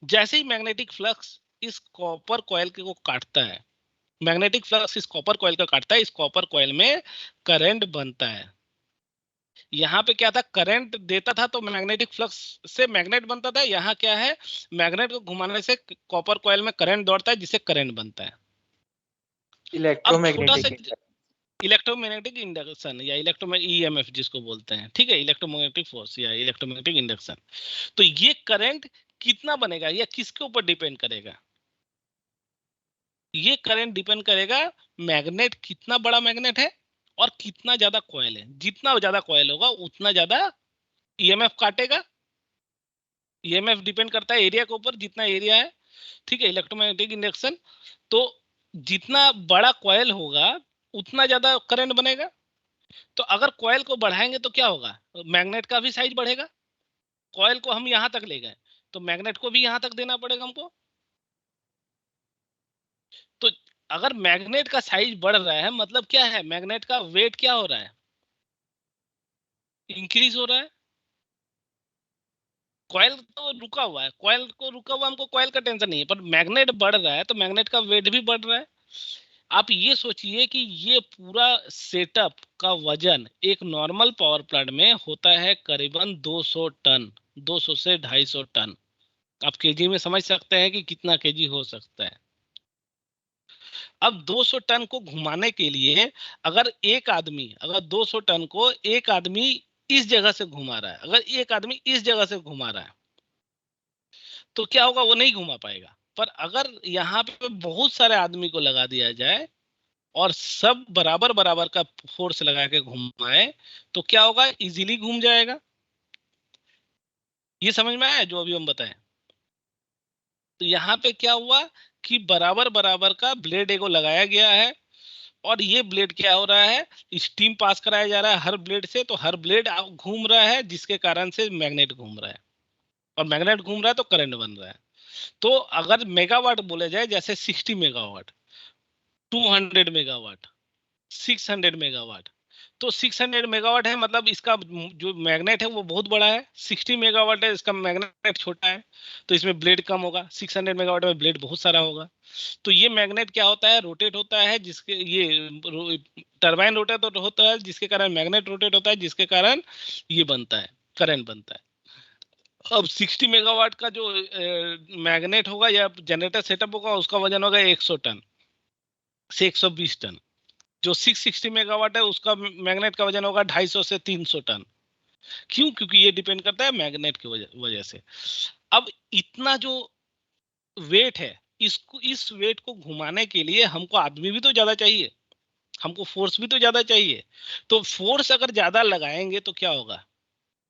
जैसे ही मैग्नेटिक फ्लक्स इस कॉपर कॉइल को काटता है, मैग्नेटिक फ्लक्स इस कॉपर कॉइल का काटता है, इस कॉपर कॉइल में करंट बनता है। यहाँ पे क्या था, करंट देता था तो मैग्नेटिक फ्लक्स से मैग्नेट बनता था, यहाँ क्या है, मैग्नेट को घुमाने से कॉपर कॉइल में करंट दौड़ता है जिससे करंट बनता है। अब छोटा सा इलेक्ट्रोमैग्नेटिक इंडक्शन या ईएमएफ जिसको बोलते हैं, ठीक है, इलेक्ट्रोमैग्नेटिक फोर्स या इलेक्ट्रोमैग्नेटिक इंडक्शन। तो ये करंट कितना बनेगा या किसके ऊपर डिपेंड करेगा? ये करंट डिपेंड करेगा मैग्नेट कितना बड़ा मैग्नेट है और कितना ज्यादा कॉइल है। जितना ज्यादा कॉइल होगा उतना ज्यादा ईएमएफ काटेगा। ईएमएफ डिपेंड करता है एरिया के ऊपर, जितना एरिया है, ठीक है, इलेक्ट्रोमैग्नेटिक इंडक्शन। तो जितना बड़ा कॉइल होगा उतना ज्यादा करंट बनेगा। तो अगर कॉइल को बढ़ाएंगे तो क्या होगा, मैग्नेट का भी साइज बढ़ेगा। कॉइल को हम यहां तक ले गए तो मैग्नेट को भी यहां तक देना पड़ेगा हमको। तो अगर मैग्नेट का साइज बढ़ रहा है मतलब क्या है, मैग्नेट का वेट क्या हो रहा है, इंक्रीज हो रहा है। कॉइल तो रुका हुआ है, कॉइल को रुका हुआ हमको कॉइल का टेंशन नहीं है, पर मैग्नेट बढ़ रहा है तो मैग्नेट का वेट भी बढ़ रहा है। आप ये सोचिए कि ये पूरा सेटअप का वजन एक नॉर्मल पावर प्लांट में होता है करीबन 200 टन, 200 से 250 टन। आप केजी में समझ सकते हैं कि कितना केजी हो सकता है। अब 200 टन को घुमाने के लिए अगर 200 टन को एक आदमी इस जगह से घुमा रहा है, अगर एक आदमी इस जगह से घुमा रहा है तो क्या होगा, वो नहीं घुमा पाएगा। पर अगर यहाँ पे बहुत सारे आदमी को लगा दिया जाए और सब बराबर बराबर का फोर्स लगा के घुमाए तो क्या होगा, इजीली घूम जाएगा। ये समझ में आया जो अभी हम बताएं? तो यहाँ पे क्या हुआ कि बराबर बराबर का ब्लेड एगो लगाया गया है, और ये ब्लेड क्या हो रहा है, स्टीम पास कराया जा रहा है हर ब्लेड से, तो हर ब्लेड घूम रहा है जिसके कारण से मैग्नेट घूम रहा है, और मैग्नेट घूम रहा है तो करंट बन रहा है। तो अगर मेगावाट बोले जाए, जैसे 60 मेगावाट, 200 मेगावाट, 600 मेगावाट, तो 600 मेगावाट है मतलब इसका जो मैग्नेट है वो बहुत बड़ा है। 60 मेगावाट है, इसका मैग्नेट छोटा है, तो इसमें ब्लेड कम होगा। 600 मेगावाट में ब्लेड बहुत सारा होगा। तो ये मैग्नेट क्या होता है, रोटेट होता है, जिसके ये टरबाइन रोटेट होता है जिसके कारण मैग्नेट रोटेट होता है, जिसके कारण ये बनता है, करंट बनता है। अब 60 मेगावाट का जो मैग्नेट होगा या जनरेटर सेटअप होगा उसका वजन होगा 100 टन से 120 टन। जो 660 मेगावाट है उसका मैग्नेट का वजन होगा 250 से 300 टन। क्यों? क्योंकि ये डिपेंड करता है मैग्नेट की वजह से। अब इतना जो वेट है, इस वेट को घुमाने के लिए हमको आदमी भी तो ज्यादा चाहिए, हमको फोर्स भी तो ज्यादा चाहिए। तो फोर्स अगर ज्यादा लगाएंगे तो क्या होगा,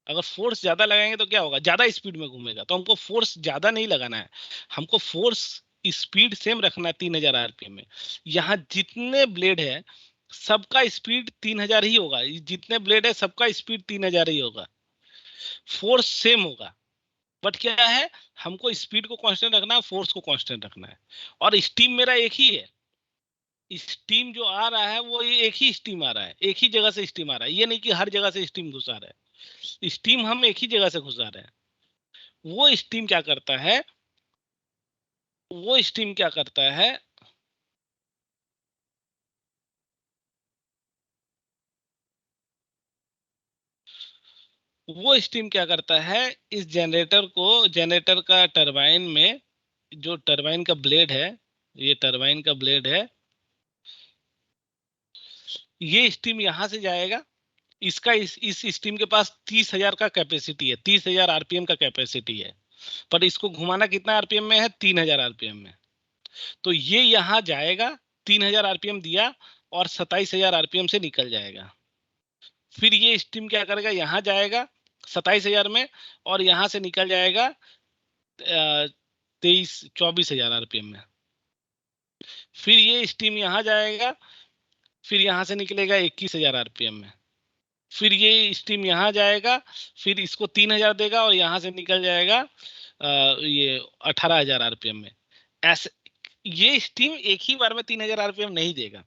अगर फोर्स ज्यादा लगाएंगे तो क्या होगा, ज्यादा स्पीड में घूमेगा। तो हमको फोर्स ज्यादा नहीं लगाना है, हमको फोर्स स्पीड सेम रखना है 3000 आरपीएम में। यहाँ जितने ब्लेड है सबका स्पीड 3000 ही होगा, जितने ब्लेड है सबका स्पीड 3000 ही होगा, फोर्स सेम होगा। बट क्या है, हमको स्पीड को कांस्टेंट रखना है, फोर्स को कांस्टेंट रखना है। और स्टीम मेरा एक ही है, स्टीम जो आ रहा है वो एक ही स्टीम आ रहा है, एक ही जगह से स्टीम आ रहा है, ये नहीं कि हर जगह से स्टीम घुसा रहा है। स्टीम हम एक ही जगह से घुसा रहे हैं। वो स्टीम क्या करता है, वो स्टीम क्या करता है, वो स्टीम क्या करता है, इस जनरेटर को, जनरेटर का टरबाइन में, जो टरबाइन का ब्लेड है, ये टरबाइन का ब्लेड है, ये स्टीम यहां से जाएगा। इसका इस स्टीम के पास 30,000 का कैपेसिटी है, 30,000 आरपीएम का कैपेसिटी है, पर इसको घुमाना कितना आरपीएम में है, 3,000 आरपीएम में। तो ये यहां जाएगा, 3,000 आरपीएम दिया और 27,000 आरपीएम से निकल जाएगा। फिर ये स्टीम क्या करेगा, यहां जाएगा 27,000 में और यहां से निकल जाएगा 24,000 आरपीएम में। फिर ये स्टीम यहां जाएगा, फिर यहां से निकलेगा 21,000 आरपीएम में। फिर ये स्टीम यहां जाएगा, फिर इसको 3,000 देगा और यहां से निकल जाएगा ये 18,000 आरपीएम में। ऐसे ये स्टीम एक ही बार में 3,000 आरपीएम नहीं देगा,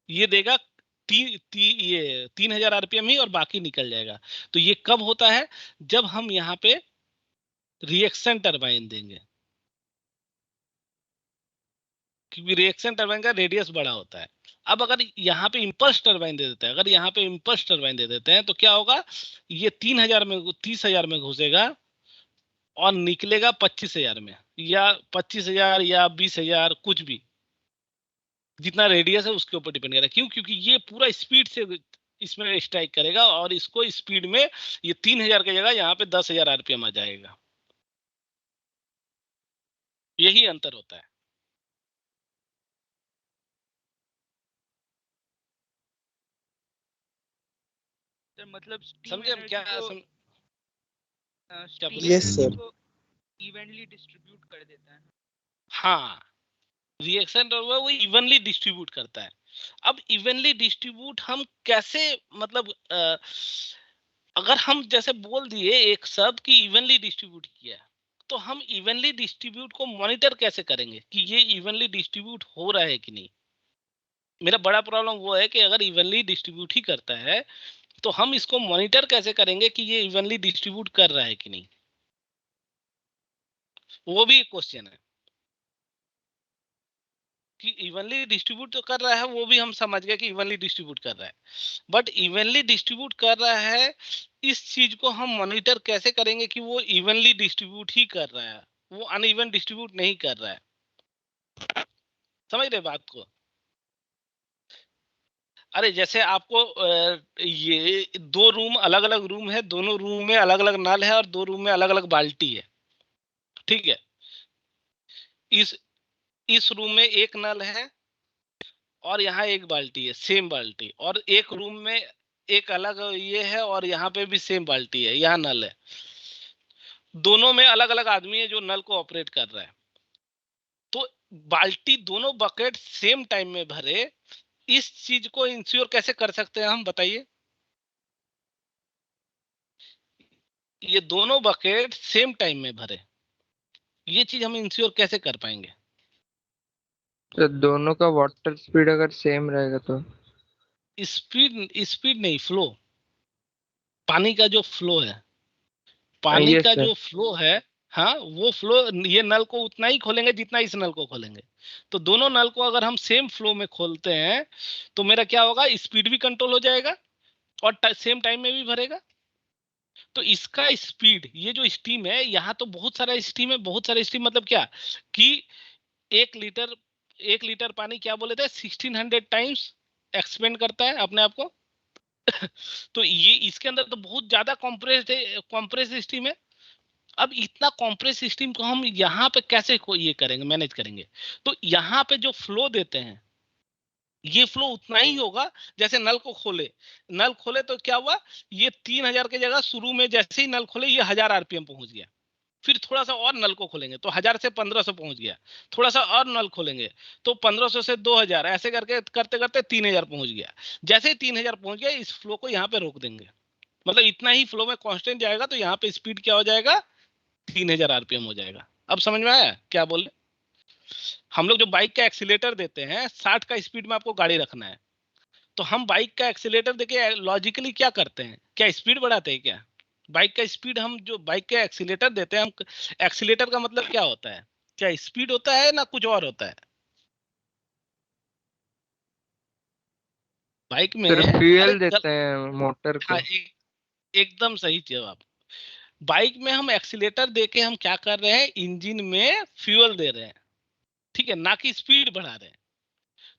ये देगा ये 3,000 आरपीएम ही और बाकी निकल जाएगा। तो ये कब होता है, जब हम यहाँ पे रिएक्शन टरबाइन देंगे, क्योंकि रिएक्शन टरबाइन का रेडियस बड़ा होता है। अब अगर यहाँ पे इंपल्स टरबाइन दे देते हैं, अगर यहाँ पे इंपल्स टरबाइन दे देते हैं तो क्या होगा, ये 30,000 में घुसेगा और निकलेगा 25,000 में, या 25,000 या 20,000, कुछ भी, जितना रेडियस है उसके ऊपर डिपेंड करेगा। क्यों, क्योंकि ये पूरा स्पीड से इसमें स्ट्राइक करेगा और इसको स्पीड में ये 3,000 की जगह यहाँ पे 10,000 आरपीएम आ जाएगा। यही अंतर होता है। मतलब समझे क्या क्या बोले? Yes sir. इवनली डिस्ट्रीब्यूट कर देता है। हाँ, रिएक्शन वो इवनली डिस्ट्रीब्यूट करता है। अब इवनली डिस्ट्रीब्यूट हम कैसे, मतलब अगर हम जैसे बोल दिए एक शब्द की इवनली डिस्ट्रीब्यूट किया, तो हम इवनली डिस्ट्रीब्यूट को मॉनिटर कैसे करेंगे कि ये इवनली डिस्ट्रीब्यूट हो रहा है कि नहीं। मेरा बड़ा प्रॉब्लम वो है कि अगर इवनली डिस्ट्रीब्यूट ही करता है तो हम इसको मॉनिटर कैसे करेंगे कि ये इवनली डिस्ट्रीब्यूट कर रहा है कि नहीं, वो भी एक क्वेश्चन है। कि इवनली डिस्ट्रीब्यूट तो कर रहा है, वो भी हम समझ गए कि इवनली डिस्ट्रीब्यूट कर रहा है, बट इवनली डिस्ट्रीब्यूट कर रहा है, इस चीज को हम मॉनिटर कैसे करेंगे कि वो इवनली डिस्ट्रीब्यूट ही कर रहा है, वो अनइवन डिस्ट्रीब्यूट नहीं कर रहा है। समझ रहे बात को? अरे जैसे आपको ये 2 रूम, अलग अलग रूम है, दोनों रूम में अलग अलग नल है और 2 रूम में अलग अलग बाल्टी है, ठीक है। इस रूम में एक नल है और यहाँ एक बाल्टी है, सेम बाल्टी, और एक रूम में एक अलग ये है और यहाँ पे भी सेम बाल्टी है, यहाँ नल है। दोनों में अलग अलग आदमी है जो नल को ऑपरेट कर रहा है। तो बाल्टी, दोनों बकेट सेम टाइम में भरे, इस चीज को इंश्योर कैसे कर सकते हैं हम, बताइए। ये दोनों बकेट सेम टाइम में भरे, ये चीज हम इंश्योर कैसे कर पाएंगे? तो दोनों का वाटर स्पीड अगर सेम रहेगा तो स्पीड नहीं, फ्लो, पानी का जो फ्लो है, पानी yes, का sir. जो फ्लो है, हाँ वो फ्लो, ये नल को उतना ही खोलेंगे जितना इस नल को खोलेंगे। तो दोनों नल को अगर हम सेम फ्लो में खोलते हैं तो मेरा क्या होगा, स्पीड भी कंट्रोल हो जाएगा और सेम टाइम में भी भरेगा। तो इसका स्पीड, ये जो स्टीम है, यहाँ तो बहुत सारा स्टीम है, बहुत सारा स्टीम, मतलब क्या कि 1 लीटर पानी क्या बोले थे, 1600 टाइम्स एक्सपेंड करता है अपने आप को। तो ये इसके अंदर तो बहुत ज्यादा कॉम्प्रेस स्टीम है। अब इतना कॉम्प्रेस सिस्टम को हम यहाँ पे कैसे ये करेंगे, मैनेज करेंगे? तो यहाँ पे जो फ्लो देते हैं, ये फ्लो उतना ही होगा जैसे नल खोले तो क्या हुआ, ये 3,000 की जगह शुरू में जैसे ही नल खोले ये 1,000 आरपीएम पहुंच गया। फिर थोड़ा सा और नल को खोलेंगे तो 1,000 से 1,500 पहुंच गया। थोड़ा सा और नल खोलेंगे तो 1,500 से 2,000, ऐसे करके करते करते 3,000 पहुंच गया। जैसे ही 3,000 पहुंच गया, इस फ्लो को यहाँ पे रोक देंगे, मतलब इतना ही फ्लो में कांस्टेंट जाएगा, तो यहाँ पे स्पीड क्या हो जाएगा, 3,000 आरपीएम हो जाएगा। अब समझ में आया क्या बोले? हम लोग जो बाइक का एक्सीलेटर देते हैं, 60 का स्पीड में आपको गाड़ी रखना है, तो हम बाइक का एक्सीलेटर देके लॉजिकली क्या करते हैं, क्या स्पीड बढ़ाते हैं क्या? बाइक का स्पीड, हम जो बाइक का एक्सीलेटर देते हैं, हम एक्सीलेटर का मतलब क्या होता है, क्या स्पीड होता है ना कुछ और होता है? बाइक में फ्यूल देते हैं मोटर को। हाँ, एकदम सही जवाब। बाइक में हम एक्सीलेटर देके हम क्या कर रहे हैं, इंजन में फ्यूल दे रहे हैं, ठीक है, ना कि स्पीड बढ़ा रहे हैं।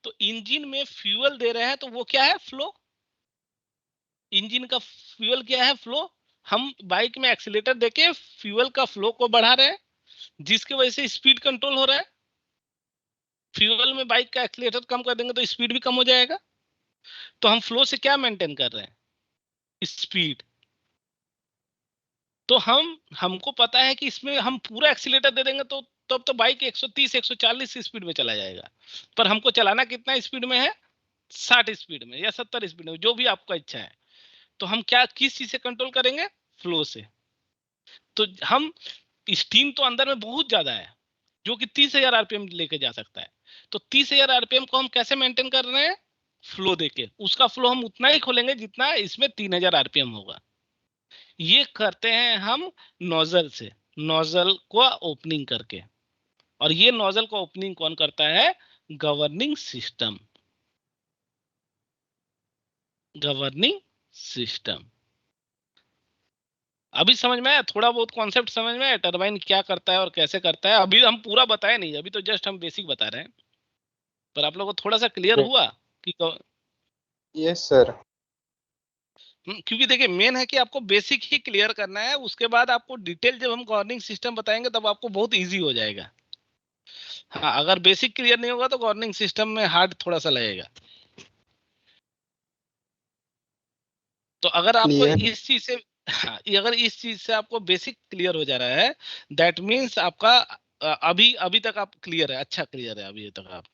तो इंजन में फ्यूल दे रहे हैं तो वो क्या है, फ्लो। इंजन का फ्यूल क्या है, फ्लो। हम बाइक में एक्सीलेटर देके फ्यूल का फ्लो को बढ़ा रहे हैं, जिसकी वजह से स्पीड कंट्रोल हो रहा है। फ्यूल में बाइक का एक्सीलेटर कम कर देंगे तो स्पीड भी कम हो जाएगा। तो हम फ्लो से क्या मेंटेन कर रहे हैं, स्पीड। तो हमको पता है कि इसमें हम पूरा एक्सीलेटर दे देंगे तो तब तो बाइक 130 140 स्पीड में चला जाएगा। पर हमको चलाना कितना स्पीड में है, 60 स्पीड में या 70 स्पीड में, जो भी आपका इच्छा है। तो हम क्या, किस चीज से कंट्रोल करेंगे, फ्लो से। तो हम, स्टीम तो अंदर में बहुत ज्यादा है, जो कि 30,000 आरपीएम लेके जा सकता है। तो 30,000 आरपीएम को हम कैसे मेंटेन कर रहे हैं, फ्लो देके। उसका फ्लो हम उतना ही खोलेंगे जितना इसमें 3,000 आरपीएम होगा। ये करते हैं हम नोजल से, नोजल को ओपनिंग करके। और ये नोजल को ओपनिंग कौन करता है, गवर्निंग सिस्टम। Governing system. अभी समझ में आया, थोड़ा बहुत कॉन्सेप्ट समझ में आया, टरबाइन क्या करता है और कैसे करता है। अभी हम पूरा बताए नहीं, अभी तो जस्ट हम बेसिक बता रहे हैं। पर आप लोगों को थोड़ा सा क्लियर हुआ कि यस सर। क्योंकि देखिए मेन है कि आपको बेसिक ही क्लियर करना है, उसके बाद आपको डिटेल जब हम गवर्निंग सिस्टम बताएंगे तब आपको बहुत इजी हो जाएगा। हाँ, अगर बेसिक क्लियर नहीं होगा तो गवर्निंग सिस्टम में हार्ड थोड़ा सा लगेगा। तो अगर आपको क्लियर। इस चीज से, हाँ, अगर इस चीज से आपको बेसिक क्लियर हो जा रहा है, दैट मीन्स आपका अभी अभी तक आप क्लियर है, अच्छा क्लियर है अभी तक आप।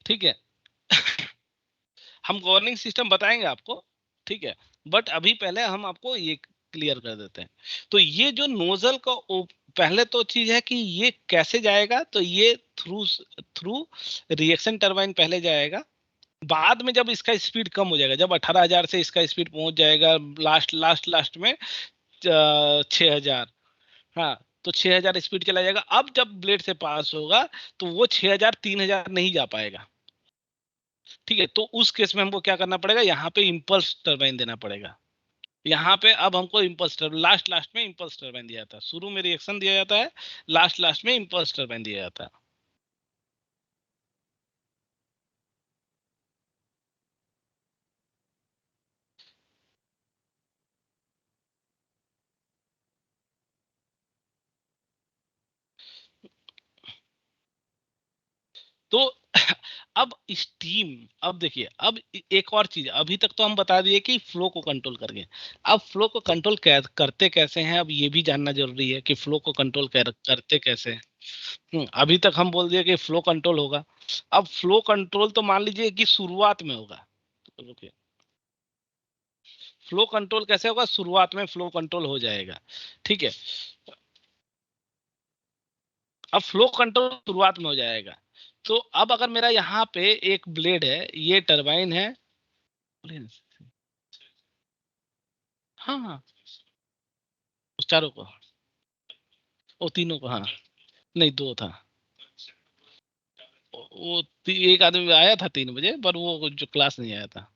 ठीक है। हम गवर्निंग सिस्टम बताएंगे आपको, ठीक है। बट अभी पहले हम आपको ये क्लियर कर देते हैं। तो ये जो नोजल का पहले तो चीज है कि ये कैसे जाएगा, तो ये थ्रू थ्रू रिएक्शन टरबाइन पहले जाएगा। बाद में जब इसका स्पीड कम हो जाएगा, जब 18,000 से इसका स्पीड पहुंच जाएगा लास्ट में 6,000, हाँ, तो 6,000 स्पीड चला जाएगा। अब जब ब्लेड से पास होगा तो वो 6,000 3,000 नहीं जा पाएगा, ठीक है। तो उस केस में हमको क्या करना पड़ेगा, यहाँ पे इंपल्स टरबाइन देना पड़ेगा। यहाँ पे अब हमको इंपल्स टरबाइन, लास्ट में इंपल्स टरबाइन दिया जाता है, शुरू में रिएक्शन दिया जाता है, लास्ट में इंपल्स टरबाइन दिया जाता है। तो अब स्टीम, अब देखिए, अब एक और चीज, अभी तक तो हम बता दिए कि फ्लो को कंट्रोल करके। अब फ्लो को कंट्रोल करते कैसे हैं, अब ये भी जानना जरूरी है कि फ्लो को कंट्रोल करते कैसे हैं। अभी तक हम बोल दिए कि फ्लो कंट्रोल होगा। अब फ्लो कंट्रोल तो मान लीजिए कि शुरुआत में होगा, रुकिए, फ्लो कंट्रोल कैसे होगा, शुरुआत में फ्लो कंट्रोल हो जाएगा, ठीक है। अब फ्लो कंट्रोल शुरुआत में हो जाएगा। तो अब अगर मेरा यहाँ पे एक ब्लेड है, ये टरबाइन है, हाँ हाँ, उस चारों को, वो तीनों को, हाँ, नहीं दो था। वो एक आदमी आया था 3 बजे, पर वो जो क्लास नहीं आया था,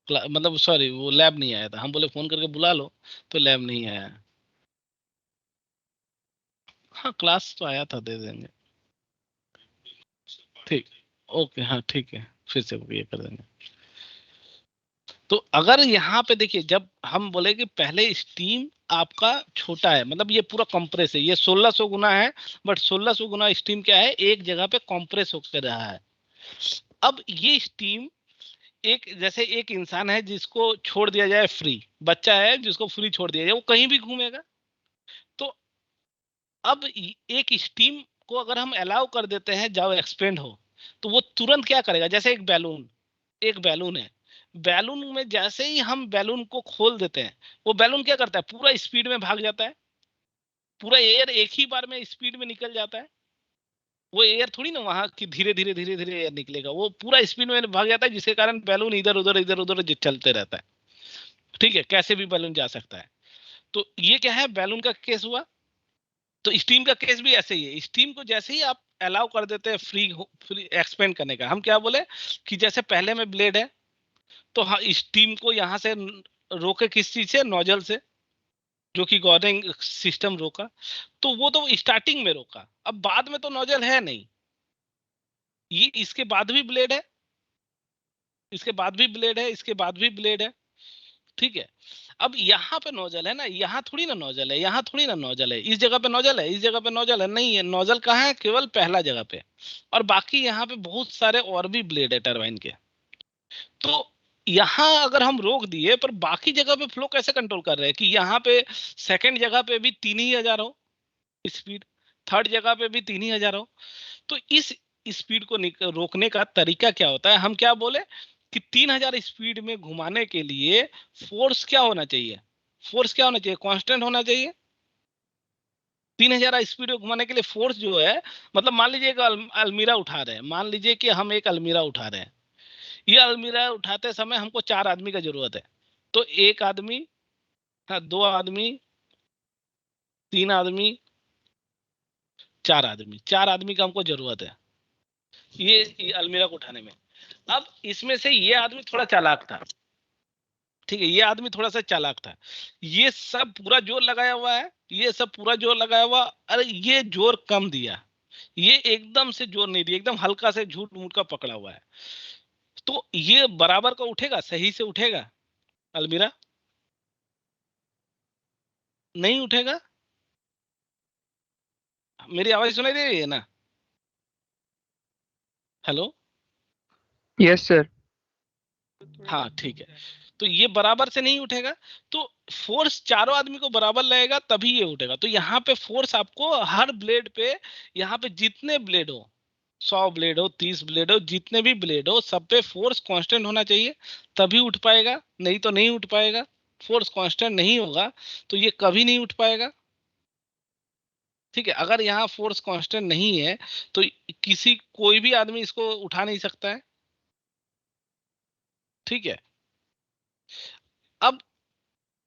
मतलब सॉरी, वो लैब नहीं आया था। हम बोले फोन करके बुला लो, तो लैब नहीं आया। हाँ, क्लास तो आया था, दे देंगे। ठीक, ओके, हाँ ठीक है, फिर से ये कर देंगे। तो अगर यहाँ पे देखिए, जब हम बोले कि पहले स्टीम आपका छोटा है, मतलब ये पूरा कंप्रेस है, ये 1600 गुना है, बट 1600 गुना स्टीम क्या है, एक जगह पे कंप्रेस होकर रहा है। अब ये स्टीम, एक जैसे एक इंसान है जिसको छोड़ दिया जाए फ्री, बच्चा है जिसको फ्री छोड़ दिया जाए, वो कहीं भी घूमेगा। तो अब एक स्टीम को अगर हम अलाउ कर देते हैं जब एक्सपेंड हो, तो वो तुरंत क्या करेगा, जैसे एक बैलून है, बैलून में जैसे ही हम बैलून को खोल देते हैं, वो बैलून क्या करता है, पूरा स्पीड में भाग जाता है। पूरा एयर एक ही बार में स्पीड में निकल जाता है। वो एयर थोड़ी ना वहां की धीरे धीरे धीरे धीरे एयर निकलेगा, वो पूरा स्पीड में भाग जाता है, जिसके कारण बैलून इधर उधर चलते रहता है। ठीक है, कैसे भी बैलून जा सकता है। तो ये क्या है, बैलून का केस हुआ। तो स्टीम का केस भी ऐसे ही है। स्टीम को जैसे ही आप अलाउ कर देते हैं फ्री एक्सपेंड करने का, हम क्या बोले कि जैसे पहले में ब्लेड है, तो हाँ स्टीम को यहां से रोके किस चीज से, नोजल से, जो कि गवर्निंग सिस्टम रोका। तो वो तो स्टार्टिंग में रोका, अब बाद में तो नोजल है नहीं, ये इसके बाद भी ब्लेड है, इसके बाद भी ब्लेड है, इसके बाद भी ब्लेड है। ठीक है, अब यहाँ पे नोजल है ना, यहाँ थोड़ी ना नोजल है, यहाँ थोड़ी ना नोजल है, इस जगह पे नोजल है, इस जगह पे नोजल है, नहीं है। नोजल कहाँ है, केवल पहला जगह पे, और बाकी यहाँ पे बहुत सारे और भी ब्लेड है टरबाइन के। तो यहाँ अगर हम रोक दिए, पर बाकी जगह पे फ्लो कैसे कंट्रोल कर रहे हैं कि यहाँ पे सेकंड जगह पे भी 3000 हो स्पीड, थर्ड जगह पे भी 3000 हो। तो इस स्पीड को रोकने का तरीका क्या होता है, हम क्या बोले कि 3000 स्पीड में घुमाने के लिए फोर्स क्या होना चाहिए, फोर्स क्या होना चाहिए, कांस्टेंट होना चाहिए। 3000 स्पीड में घुमाने के लिए फोर्स जो है, मतलब मान लीजिए एक अलमीरा उठा रहे हैं, मान लीजिए कि हम एक अलमीरा उठा रहे हैं, ये अलमीरा उठाते समय हमको 4 आदमी का जरूरत है। तो एक आदमी, हाँ 2 आदमी, 3 आदमी, 4 आदमी, 4 आदमी का हमको जरूरत है ये अलमीरा को उठाने में। अब इसमें से ये आदमी थोड़ा चालाक था, ठीक है, ये आदमी थोड़ा सा चालाक था, ये सब पूरा जोर लगाया हुआ है, ये सब पूरा जोर लगाया हुआ, अरे ये जोर कम दिया, ये एकदम से जोर नहीं दिया, एकदम हल्का से झूठ मूठ का पकड़ा हुआ है। तो ये बराबर का उठेगा, सही से उठेगा अलमीरा, नहीं उठेगा। मेरी आवाज सुनाई दे रही है ना, हेलो? Yes sir. हाँ ठीक है, तो ये बराबर से नहीं उठेगा, तो फोर्स चारों आदमी को बराबर लगेगा तभी ये उठेगा। तो यहाँ पे फोर्स आपको हर ब्लेड पे, यहाँ पे जितने ब्लेड हो, 100 ब्लेड हो, 30 ब्लेड हो, जितने भी ब्लेड हो, सब पे फोर्स कांस्टेंट होना चाहिए, तभी उठ पाएगा, नहीं तो नहीं उठ पाएगा। फोर्स कांस्टेंट नहीं होगा तो ये कभी नहीं उठ पाएगा। ठीक है, अगर यहाँ फोर्स कांस्टेंट नहीं है तो किसी कोई भी आदमी इसको उठा नहीं सकता है। ठीक है, अब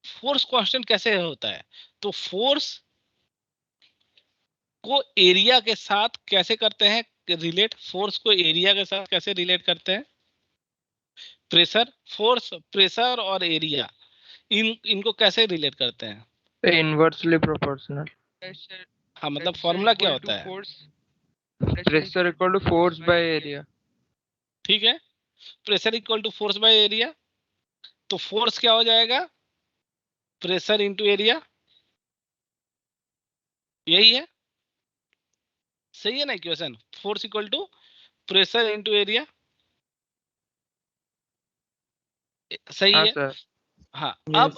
फोर्स कांस्टेंट कैसे होता है, तो फोर्स को एरिया के साथ कैसे करते हैं रिलेट, फोर्स को एरिया के साथ कैसे रिलेट करते हैं, प्रेशर, फोर्स, प्रेशर और एरिया, इनको कैसे रिलेट करते हैं, इनवर्सली प्रोपोर्शनल। हाँ मतलब फॉर्मूला क्या होता है, pressure equal to force by area. ठीक है, pressure equal to force by area, तो फोर्स क्या हो जाएगा, प्रेशर इंटू एरिया, यही है, सही है ना equation, force equal to pressure into area, सही हाँ है। सर। हाँ, Yes.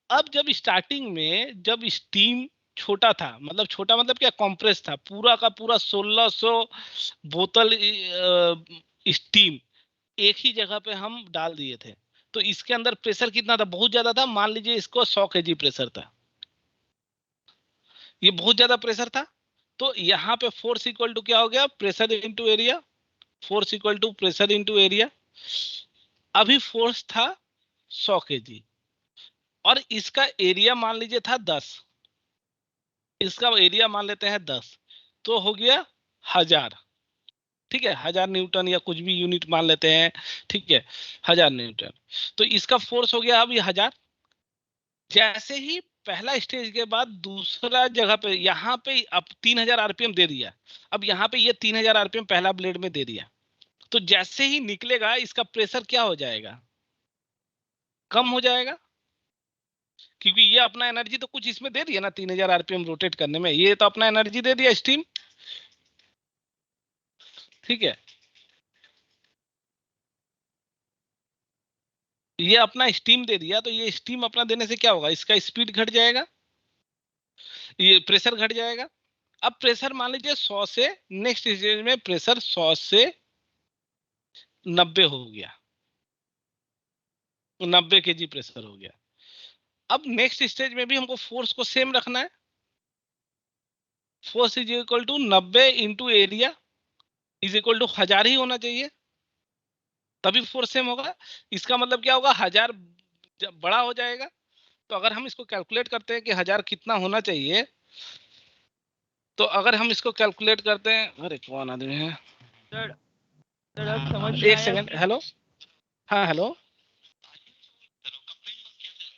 अब जब स्टार्टिंग में जब स्टीम छोटा था, मतलब छोटा मतलब क्या, कॉम्प्रेस था, पूरा का पूरा 1600 बोतल स्टीम एक ही जगह पे हम डाल दिए थे, तो इसके अंदर प्रेशर कितना था, बहुत ज्यादा था, मान लीजिए इसको 100 kg प्रेशर था, ये बहुत ज्यादा प्रेशर था। तो यहाँ पे फोर्स इक्वल टू क्या हो गया, pressure into area, force equal to pressure into area. अभी फोर्स था 100 kg और इसका एरिया मान लीजिए था 10, इसका एरिया मान लेते हैं 10, तो हो गया 1000। ठीक है, 1000 न्यूटन या कुछ भी यूनिट मान लेते हैं, ठीक है, 1000 न्यूटन। तो इसका फोर्स हो गया अब ये 1000। जैसे ही पहला स्टेज के बाद दूसरा जगह पे, यहाँ पे अब 3000 आरपीएम दे दिया, अब यहाँ पे ये 3000 आरपीएम पहला ब्लेड में दे दिया, तो जैसे ही निकलेगा इसका प्रेशर क्या हो जाएगा, कम हो जाएगा, क्योंकि ये अपना एनर्जी तो कुछ इसमें दे दिया ना, 3000 आरपीएम रोटेट करने में, ये तो अपना एनर्जी दे दिया स्टीम। ठीक है, ये अपना स्टीम दे दिया, तो ये स्टीम अपना देने से क्या होगा, इसका स्पीड घट जाएगा, ये प्रेशर घट जाएगा। अब प्रेशर मान लीजिए 100 से, नेक्स्ट स्टेज में प्रेशर 100 से 90 हो गया, 90 kg प्रेशर हो गया। अब नेक्स्ट स्टेज में भी हमको फोर्स को सेम रखना है, force is equal to 90 into area is equal to 1000 ही होना चाहिए, तभी फोर्स सेम होगा। इसका मतलब क्या होगा, 1000 जब बड़ा हो जाएगा, तो अगर हम इसको कैलकुलेट करते हैं कि 1000 कितना होना चाहिए, तो अगर हम इसको कैलकुलेट करते हैं, अरे कौन आदमी है सर सर अब समझ में एक आया सेकंड, कि हेलो, हाँ हेलो,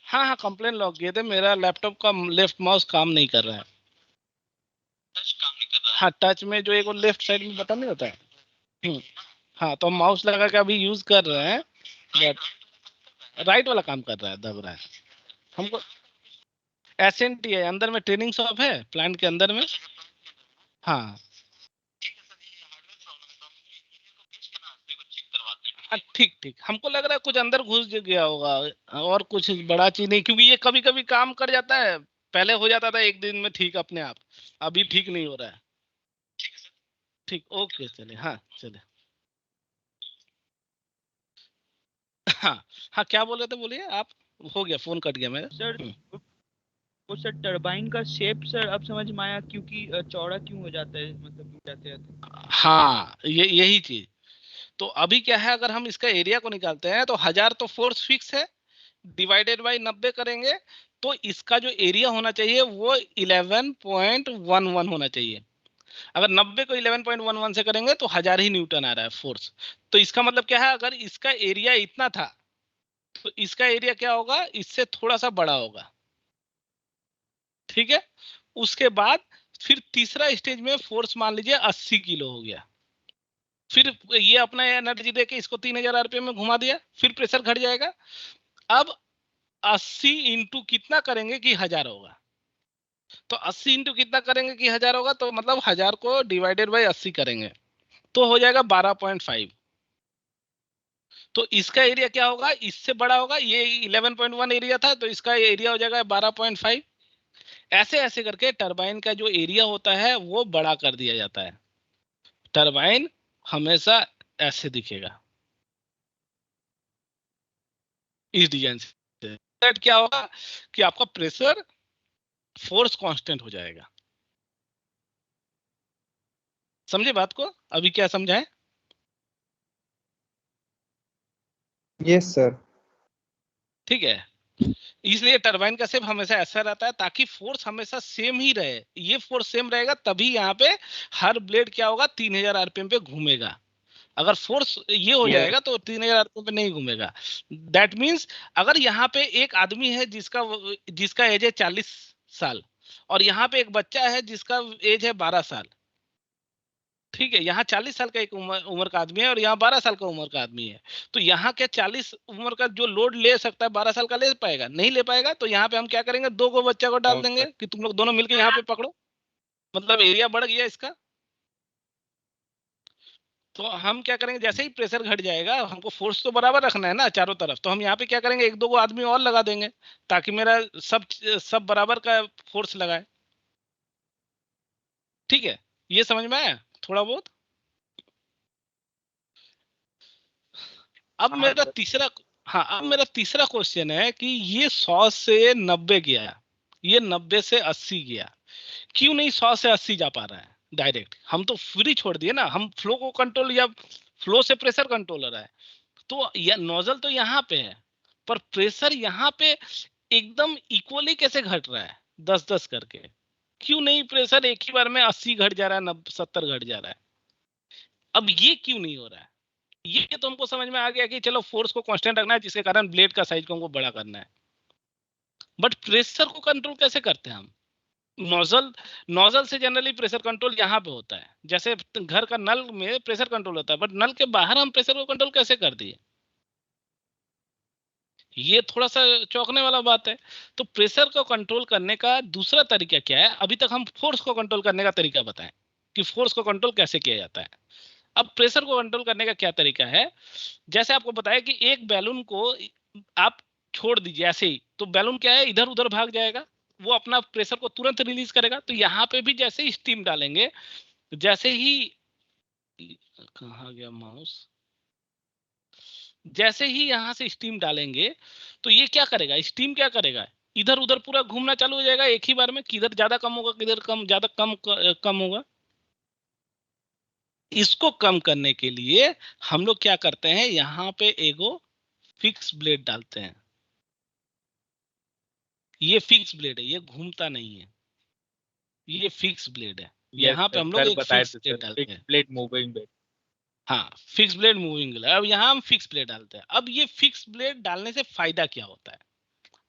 हाँ हाँ कंप्लेन लॉग किए थे, मेरा लैपटॉप का लेफ्ट माउस काम नहीं कर रहा है। हाँ टच में जो एक वो लेफ्ट साइड में बटन नहीं होता है, हाँ तो हम माउस लगा के अभी यूज कर रहे हैं, बट राइट वाला काम कर रहा है, दब रहा है हमको। एसएनटी है, अंदर में ट्रेनिंग शॉप है प्लांट के अंदर में। हाँ ठीक ठीक, हमको लग रहा है कुछ अंदर घुस गया होगा, और कुछ बड़ा चीज नहीं, क्योंकि ये कभी कभी काम कर जाता है, पहले हो जाता था एक दिन में ठीक अपने आप, अभी ठीक नहीं हो रहा है। ठीक, ओके चले, हाँ चले। हाँ हाँ क्या बोल रहे थे, बोलिए आप, हो गया, फोन कट गया मेरा। सर वो सर टरबाइन का शेप सर अब समझ में आया, क्योंकि चौड़ा क्यों हो जाता है, मतलब जाते जाते। हाँ यही चीज। तो अभी क्या है, अगर हम इसका एरिया को निकालते हैं तो 1000 तो फोर्स फिक्स है, डिवाइडेड बाई 90 करेंगे तो इसका जो एरिया होना चाहिए वो 11.11 होना चाहिए। अगर 90 को 11.11 से करेंगे तो 1000 ही न्यूटन आ रहा है फोर्स। तो इसका मतलब क्या है, अगर इसका एरिया इतना था तो इसका एरिया क्या होगा, इससे थोड़ा सा बड़ा होगा, ठीक है। उसके बाद फिर तीसरा स्टेज में फोर्स मान लीजिए 80 किलो हो गया, फिर ये अपना एनर्जी देके इसको 3000 आरपीएम में घुमा दिया, फिर प्रेशर घट जाएगा। अब 80 इंटू कितना करेंगे कि 1000 होगा, तो 80 इंटू कितना करेंगे कि 1000 होगा, तो मतलब 1000 को डिवाइडेड बाई 80 करेंगे तो हो जाएगा 12.5। तो इसका एरिया क्या होगा, इससे बड़ा होगा, ये 11.1 एरिया था तो इसका एरिया हो जाएगा 12.5। ऐसे ऐसे करके टरबाइन का जो एरिया होता है वो बड़ा कर दिया जाता है। टरबाइन हमेशा ऐसे दिखेगा इस डिजाइन से। क्या होगा कि आपका प्रेशर फोर्स कांस्टेंट हो जाएगा। समझे बात को, अभी क्या समझा है? Yes sir. ठीक है, इसलिए टरबाइन का शेप हमेशा ऐसा रहता है ताकि फोर्स हमेशा सेम ही रहे। ये फोर्स सेम रहेगा तभी यहाँ पे हर ब्लेड क्या होगा 3000 आरपीएम पे घूमेगा। अगर फोर्स ये हो जाएगा तो 3000 आरपीएम पे नहीं घूमेगा। दैट मींस अगर यहाँ पे एक आदमी है जिसका जिसका एज है 40 साल और यहाँ पे एक बच्चा है जिसका एज है 12 साल, ठीक है, यहाँ 40 साल का एक उम्र का आदमी है और यहाँ 12 साल का उम्र का आदमी है। तो यहाँ क्या 40 उम्र का जो लोड ले सकता है 12 साल का ले पाएगा? नहीं ले पाएगा। तो यहाँ पे हम क्या करेंगे, दो को बच्चा को डाल देंगे कि तुम लोग दोनों मिलकर यहाँ पे पकड़ो, मतलब एरिया बढ़ गया इसका। तो हम क्या करेंगे, जैसे ही प्रेशर घट जाएगा, हमको फोर्स तो बराबर रखना है ना चारों तरफ, तो हम यहाँ पे क्या करेंगे, एक दो को आदमी और लगा देंगे ताकि मेरा सब बराबर का फोर्स लगाए। ठीक है, ये समझ में आया थोड़ा बहुत? अब मेरा तीसरा, हाँ अब मेरा तीसरा क्वेश्चन है कि ये 100 से 90 गया, ये 90 से 80 गया, क्यों नहीं 100 से 80 जा पा रहा है डायरेक्ट? हम तो फ्री छोड़ दिए ना, हम फ्लो को कंट्रोल या फ्लो से प्रेशर कंट्रोल हो रहा है। तो नोजल तो यहाँ पे है पर प्रेशर यहाँ पे एकदम इक्वली कैसे घट रहा है 10-10 करके? क्यों नहीं प्रेशर एक ही बार में 80 घट जा रहा है, 70 घट जा रहा है? अब ये क्यों नहीं हो रहा है? ये तो हमको समझ में आ गया कि चलो फोर्स को कांस्टेंट रखना है जिसके कारण ब्लेड का साइज को हमको बड़ा करना है, बट प्रेशर को कंट्रोल कैसे करते हैं हम? नोजल नोजल से जनरली प्रेशर कंट्रोल यहाँ पे होता है, जैसे घर का नल में प्रेशर कंट्रोल होता है, बट नल के बाहर हम प्रेशर को कंट्रोल कैसे कर दिए? ये थोड़ा सा चौंकने वाला बात है। तो प्रेशर को कंट्रोल करने का दूसरा तरीका क्या है? अभी तक हम फोर्स को कंट्रोल करने का तरीका बताएं कि फोर्स को कंट्रोल कैसे किया जाता है। अब प्रेशर को कंट्रोल करने का क्या तरीका है? जैसे आपको बताया कि एक बैलून को आप छोड़ दीजिए ऐसे ही, तो बैलून क्या है, इधर उधर भाग जाएगा, वो अपना प्रेशर को तुरंत रिलीज करेगा। तो यहाँ पे भी जैसे ही स्टीम डालेंगे, जैसे ही, कहाँ गया माउस, जैसे ही यहाँ से स्टीम डालेंगे तो ये क्या करेगा, स्टीम क्या करेगा, इधर उधर पूरा घूमना चालू हो जाएगा एक ही बार में, किधर ज्यादा कम होगा, किधर कम ज्यादा कम होगा। इसको कम करने के लिए हम लोग क्या करते हैं, यहाँ पे एगो फिक्स ब्लेड डालते हैं। ये फिक्स ब्लेड है, ये घूमता नहीं है, ये फिक्स ब्लेड है। यहाँ पे हम लोग एक फिक्स ब्लेड डालते हैं। Plate moving blade. हाँ, फिक्स ब्लेड मूविंग ब्लेड। अब यहाँ हम फिक्स ब्लेड डालते हैं। अब ये फिक्स ब्लेड डालने से फायदा क्या होता है,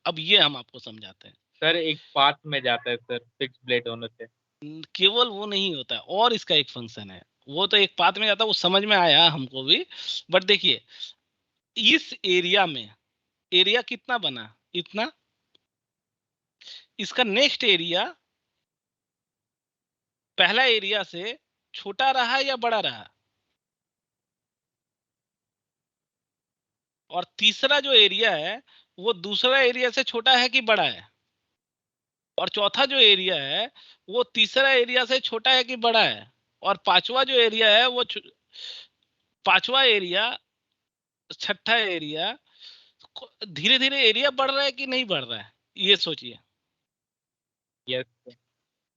अब ये हम आपको समझाते हैं। सर एक पाथ में जाता है सर फिक्स ब्लेड होने से। केवल वो नहीं होता है, और इसका एक फंक्शन है। वो तो एक पाथ में जाता है, वो समझ में आया हमको भी। बट देखिए, इस एरिया में एरिया कितना बना, इतना। इसका नेक्स्ट एरिया पहला एरिया से छोटा रहा या बड़ा रहा, और तीसरा जो एरिया है वो दूसरा एरिया से छोटा है कि बड़ा है, और चौथा जो एरिया है वो तीसरा एरिया से छोटा है कि बड़ा है, और पांचवा जो एरिया है वो पांचवा एरिया, छठा एरिया, धीरे धीरे एरिया बढ़ रहा है कि नहीं बढ़ रहा है, ये सोचिए। यस।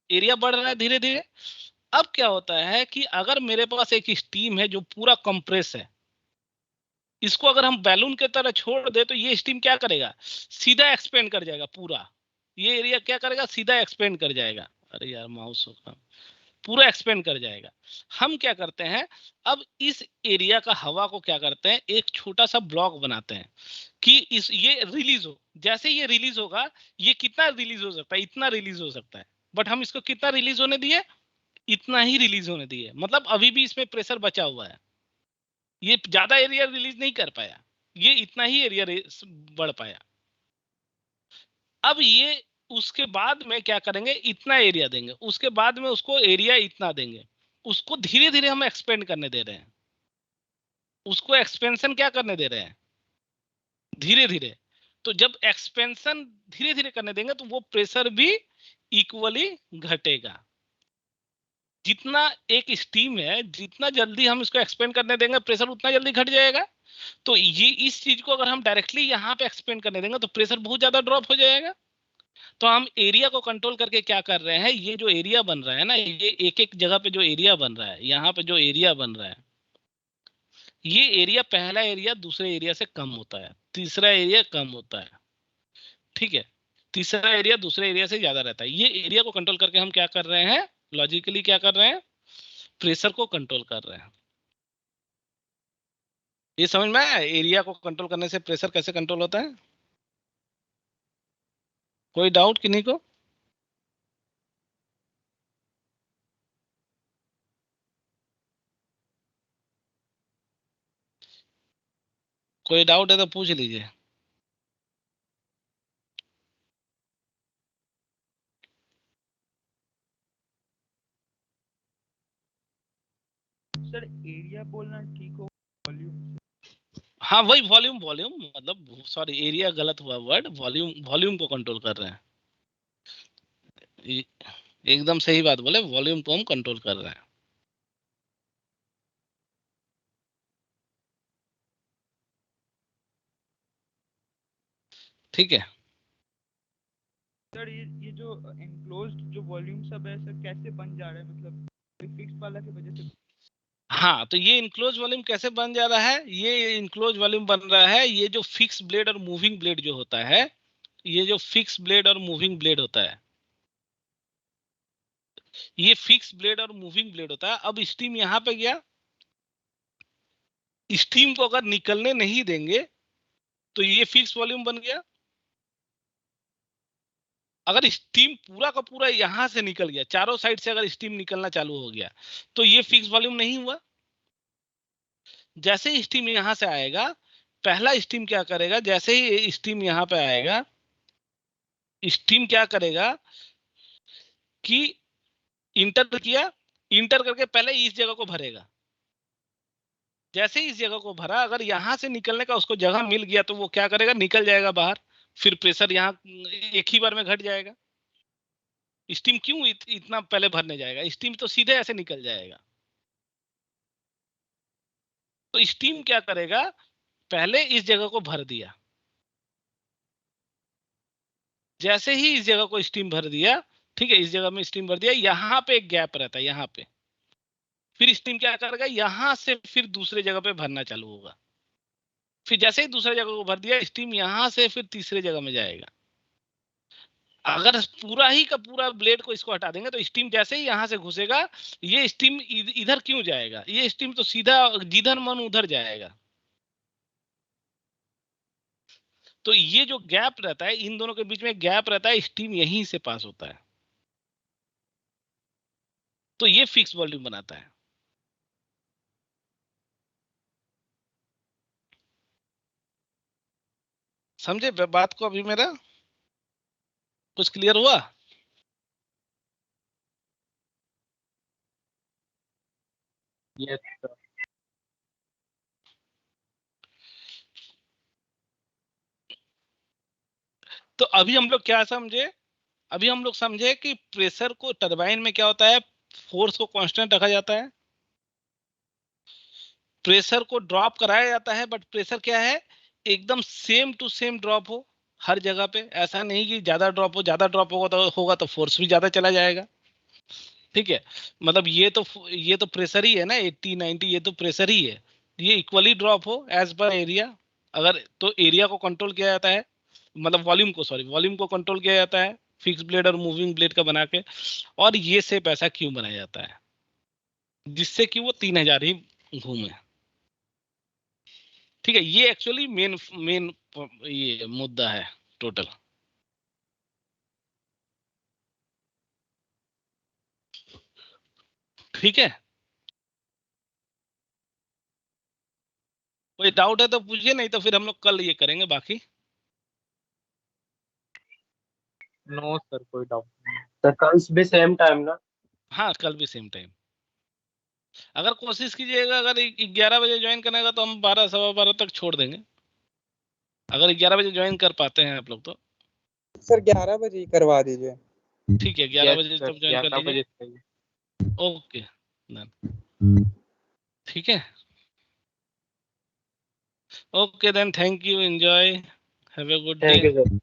एरिया बढ़ रहा है धीरे धीरे। अब क्या होता है कि अगर मेरे पास एक स्टीम है जो पूरा कंप्रेस है, इसको अगर हम बैलून के तरह छोड़ दे तो ये स्टीम क्या करेगा, सीधा एक्सपेंड कर जाएगा पूरा। ये एरिया क्या करेगा, सीधा एक्सपेंड कर जाएगा। अरे यार माउस होगा, पूरा एक्सपेंड कर जाएगा। हम क्या करते हैं, अब इस एरिया का हवा को क्या करते हैं, एक छोटा सा ब्लॉक बनाते हैं कि इस ये रिलीज हो। जैसे ये रिलीज होगा, ये कितना रिलीज हो सकता है, इतना रिलीज हो सकता है। बट हम इसको कितना रिलीज होने दिए, इतना ही रिलीज होने दिए। मतलब अभी भी इसमें प्रेशर बचा हुआ है, ये ज्यादा एरिया रिलीज नहीं कर पाया, ये इतना ही एरिया बढ़ पाया। अब ये उसके बाद में क्या करेंगे, इतना एरिया देंगे, उसके बाद में उसको एरिया इतना देंगे। उसको धीरे धीरे हम एक्सपेंड करने दे रहे हैं, उसको एक्सपेंशन क्या करने दे रहे हैं, धीरे धीरे। तो जब एक्सपेंशन धीरे धीरे करने देंगे तो वो प्रेशर भी इक्वली घटेगा। जितना एक स्टीम है, जितना जल्दी हम इसको एक्सपेंड करने देंगे प्रेशर उतना जल्दी घट जाएगा। तो ये इस चीज को अगर हम डायरेक्टली यहाँ पे एक्सपेंड करने देंगे तो प्रेशर बहुत ज्यादा ड्रॉप हो जाएगा। तो हम एरिया को कंट्रोल करके क्या कर रहे हैं, ये जो एरिया बन रहा है ना, ये एक एक जगह पे जो एरिया बन रहा है, यहाँ पे जो एरिया बन रहा है, ये एरिया पहला एरिया दूसरे एरिया से कम होता है, तीसरा एरिया कम होता है, ठीक है। तीसरा एरिया दूसरे एरिया से ज्यादा रहता है। ये एरिया को कंट्रोल करके हम क्या कर रहे हैं, लॉजिकली क्या कर रहे हैं, प्रेशर को कंट्रोल कर रहे हैं। ये समझ में आया, एरिया को कंट्रोल करने से प्रेशर कैसे कंट्रोल होता है। कोई डाउट किन्हीं को। कोई डाउट है तो पूछ लीजिए। सर एरिया बोलना ठीक हो, वॉल्यूम। हाँ वही वॉल्यूम, वॉल्यूम मतलब सॉरी एरिया गलत हुआ वर्ड, वॉल्यूम, वॉल्यूम को कंट्रोल कर रहे हैं। एकदम सही बात बोले, वॉल्यूम को हम कंट्रोल कर रहे हैं, ठीक है। सर ये जो एनक्लोज्ड जो वॉल्यूम सब है सर कैसे बन जा रहा है, मतलब फिक्स वाला की वजह से। हाँ, तो ये इनक्लोज वॉल्यूम कैसे बन जा रहा है, ये इनक्लोज वॉल्यूम बन रहा है, ये जो फिक्स ब्लेड और मूविंग ब्लेड जो होता है, ये जो फिक्स ब्लेड और मूविंग ब्लेड होता है, ये फिक्स ब्लेड और मूविंग ब्लेड होता है। अब स्टीम यहाँ पे गया, स्टीम को अगर निकलने नहीं देंगे तो ये फिक्स वॉल्यूम बन गया। अगर स्टीम पूरा का पूरा यहां से निकल गया, चारों साइड से अगर स्टीम निकलना चालू हो गया तो ये फिक्स वॉल्यूम नहीं हुआ। जैसे ही स्टीम यहां से आएगा, पहला स्टीम क्या करेगा, जैसे ही स्टीम यहां पे आएगा, स्टीम क्या करेगा कि इंटर किया, इंटर करके पहले इस जगह को भरेगा। जैसे ही इस जगह को भरा, अगर यहां से निकलने का उसको जगह मिल गया तो वो क्या करेगा, निकल जाएगा बाहर। फिर प्रेशर यहाँ एक ही बार में घट जाएगा। स्टीम क्यों इतना पहले भरने जाएगा, स्टीम तो सीधे ऐसे निकल जाएगा। तो स्टीम क्या करेगा, पहले इस जगह को भर दिया। जैसे ही इस जगह को स्टीम भर दिया, ठीक है, इस जगह में स्टीम भर दिया, यहाँ पे एक गैप रहता है, यहाँ पे फिर स्टीम क्या करेगा, यहाँ से फिर दूसरे जगह पे भरना चालू होगा। फिर जैसे ही दूसरे जगह को भर दिया, स्टीम यहाँ से फिर तीसरे जगह में जाएगा। अगर पूरा ही का पूरा ब्लेड को इसको हटा देंगे तो स्टीम जैसे ही यहाँ से घुसेगा, ये स्टीम इधर क्यों जाएगा, ये स्टीम तो सीधा जिधर मन उधर जाएगा। तो ये जो गैप रहता है, इन दोनों के बीच में गैप रहता है, स्टीम यहीं से पास होता है, तो ये फिक्स वॉल्यूम बनाता है। समझे बात को? अभी मेरा कुछ क्लियर हुआ? Yes sir. तो अभी हम लोग क्या समझे, अभी हम लोग समझे कि प्रेशर को टरबाइन में क्या होता है, फोर्स को कांस्टेंट रखा जाता है, प्रेशर को ड्रॉप कराया जाता है, बट प्रेशर क्या है, एकदम सेम टू सेम ड्रॉप हो हर जगह पे। ऐसा नहीं कि ज्यादा ड्रॉप हो, ज्यादा ड्रॉप होगा तो फोर्स भी ज्यादा चला जाएगा। ठीक है, मतलब ये तो प्रेशर ही है ना, 80 90 ये तो प्रेशर ही है। ये इक्वली ड्रॉप हो एज पर एरिया, अगर तो एरिया को कंट्रोल किया जाता है, मतलब वॉल्यूम को कंट्रोल किया जाता है फिक्स ब्लेड और मूविंग ब्लेड का बना के। और ये शेप ऐसा क्यों बनाया जाता है, जिससे कि वो 3000 ही घूमे। ठीक है, ये एक्चुअली मेन मेन ये मुद्दा है टोटल। ठीक है, कोई डाउट है तो पूछिए, नहीं तो फिर हम लोग कल ये करेंगे बाकी। नो सर, कोई डाउट नहीं। सर कल भी सेम टाइम ना? हाँ, कल भी सेम टाइम। अगर कोशिश कीजिएगा, अगर 11 बजे ज्वाइन करने का तो हम 12 सवा 12 तक छोड़ देंगे, अगर 11 बजे ज्वाइन कर पाते हैं आप लोग तो। सर 11 बजे ही करवा दीजिए। ठीक है, 11 यस बजे सर, तब ज्वाइन कर 11 लीजिए। बजे चाहिए। ओके डन, ठीक है। Okay then, thank you, enjoy, have a good thank day. You sir.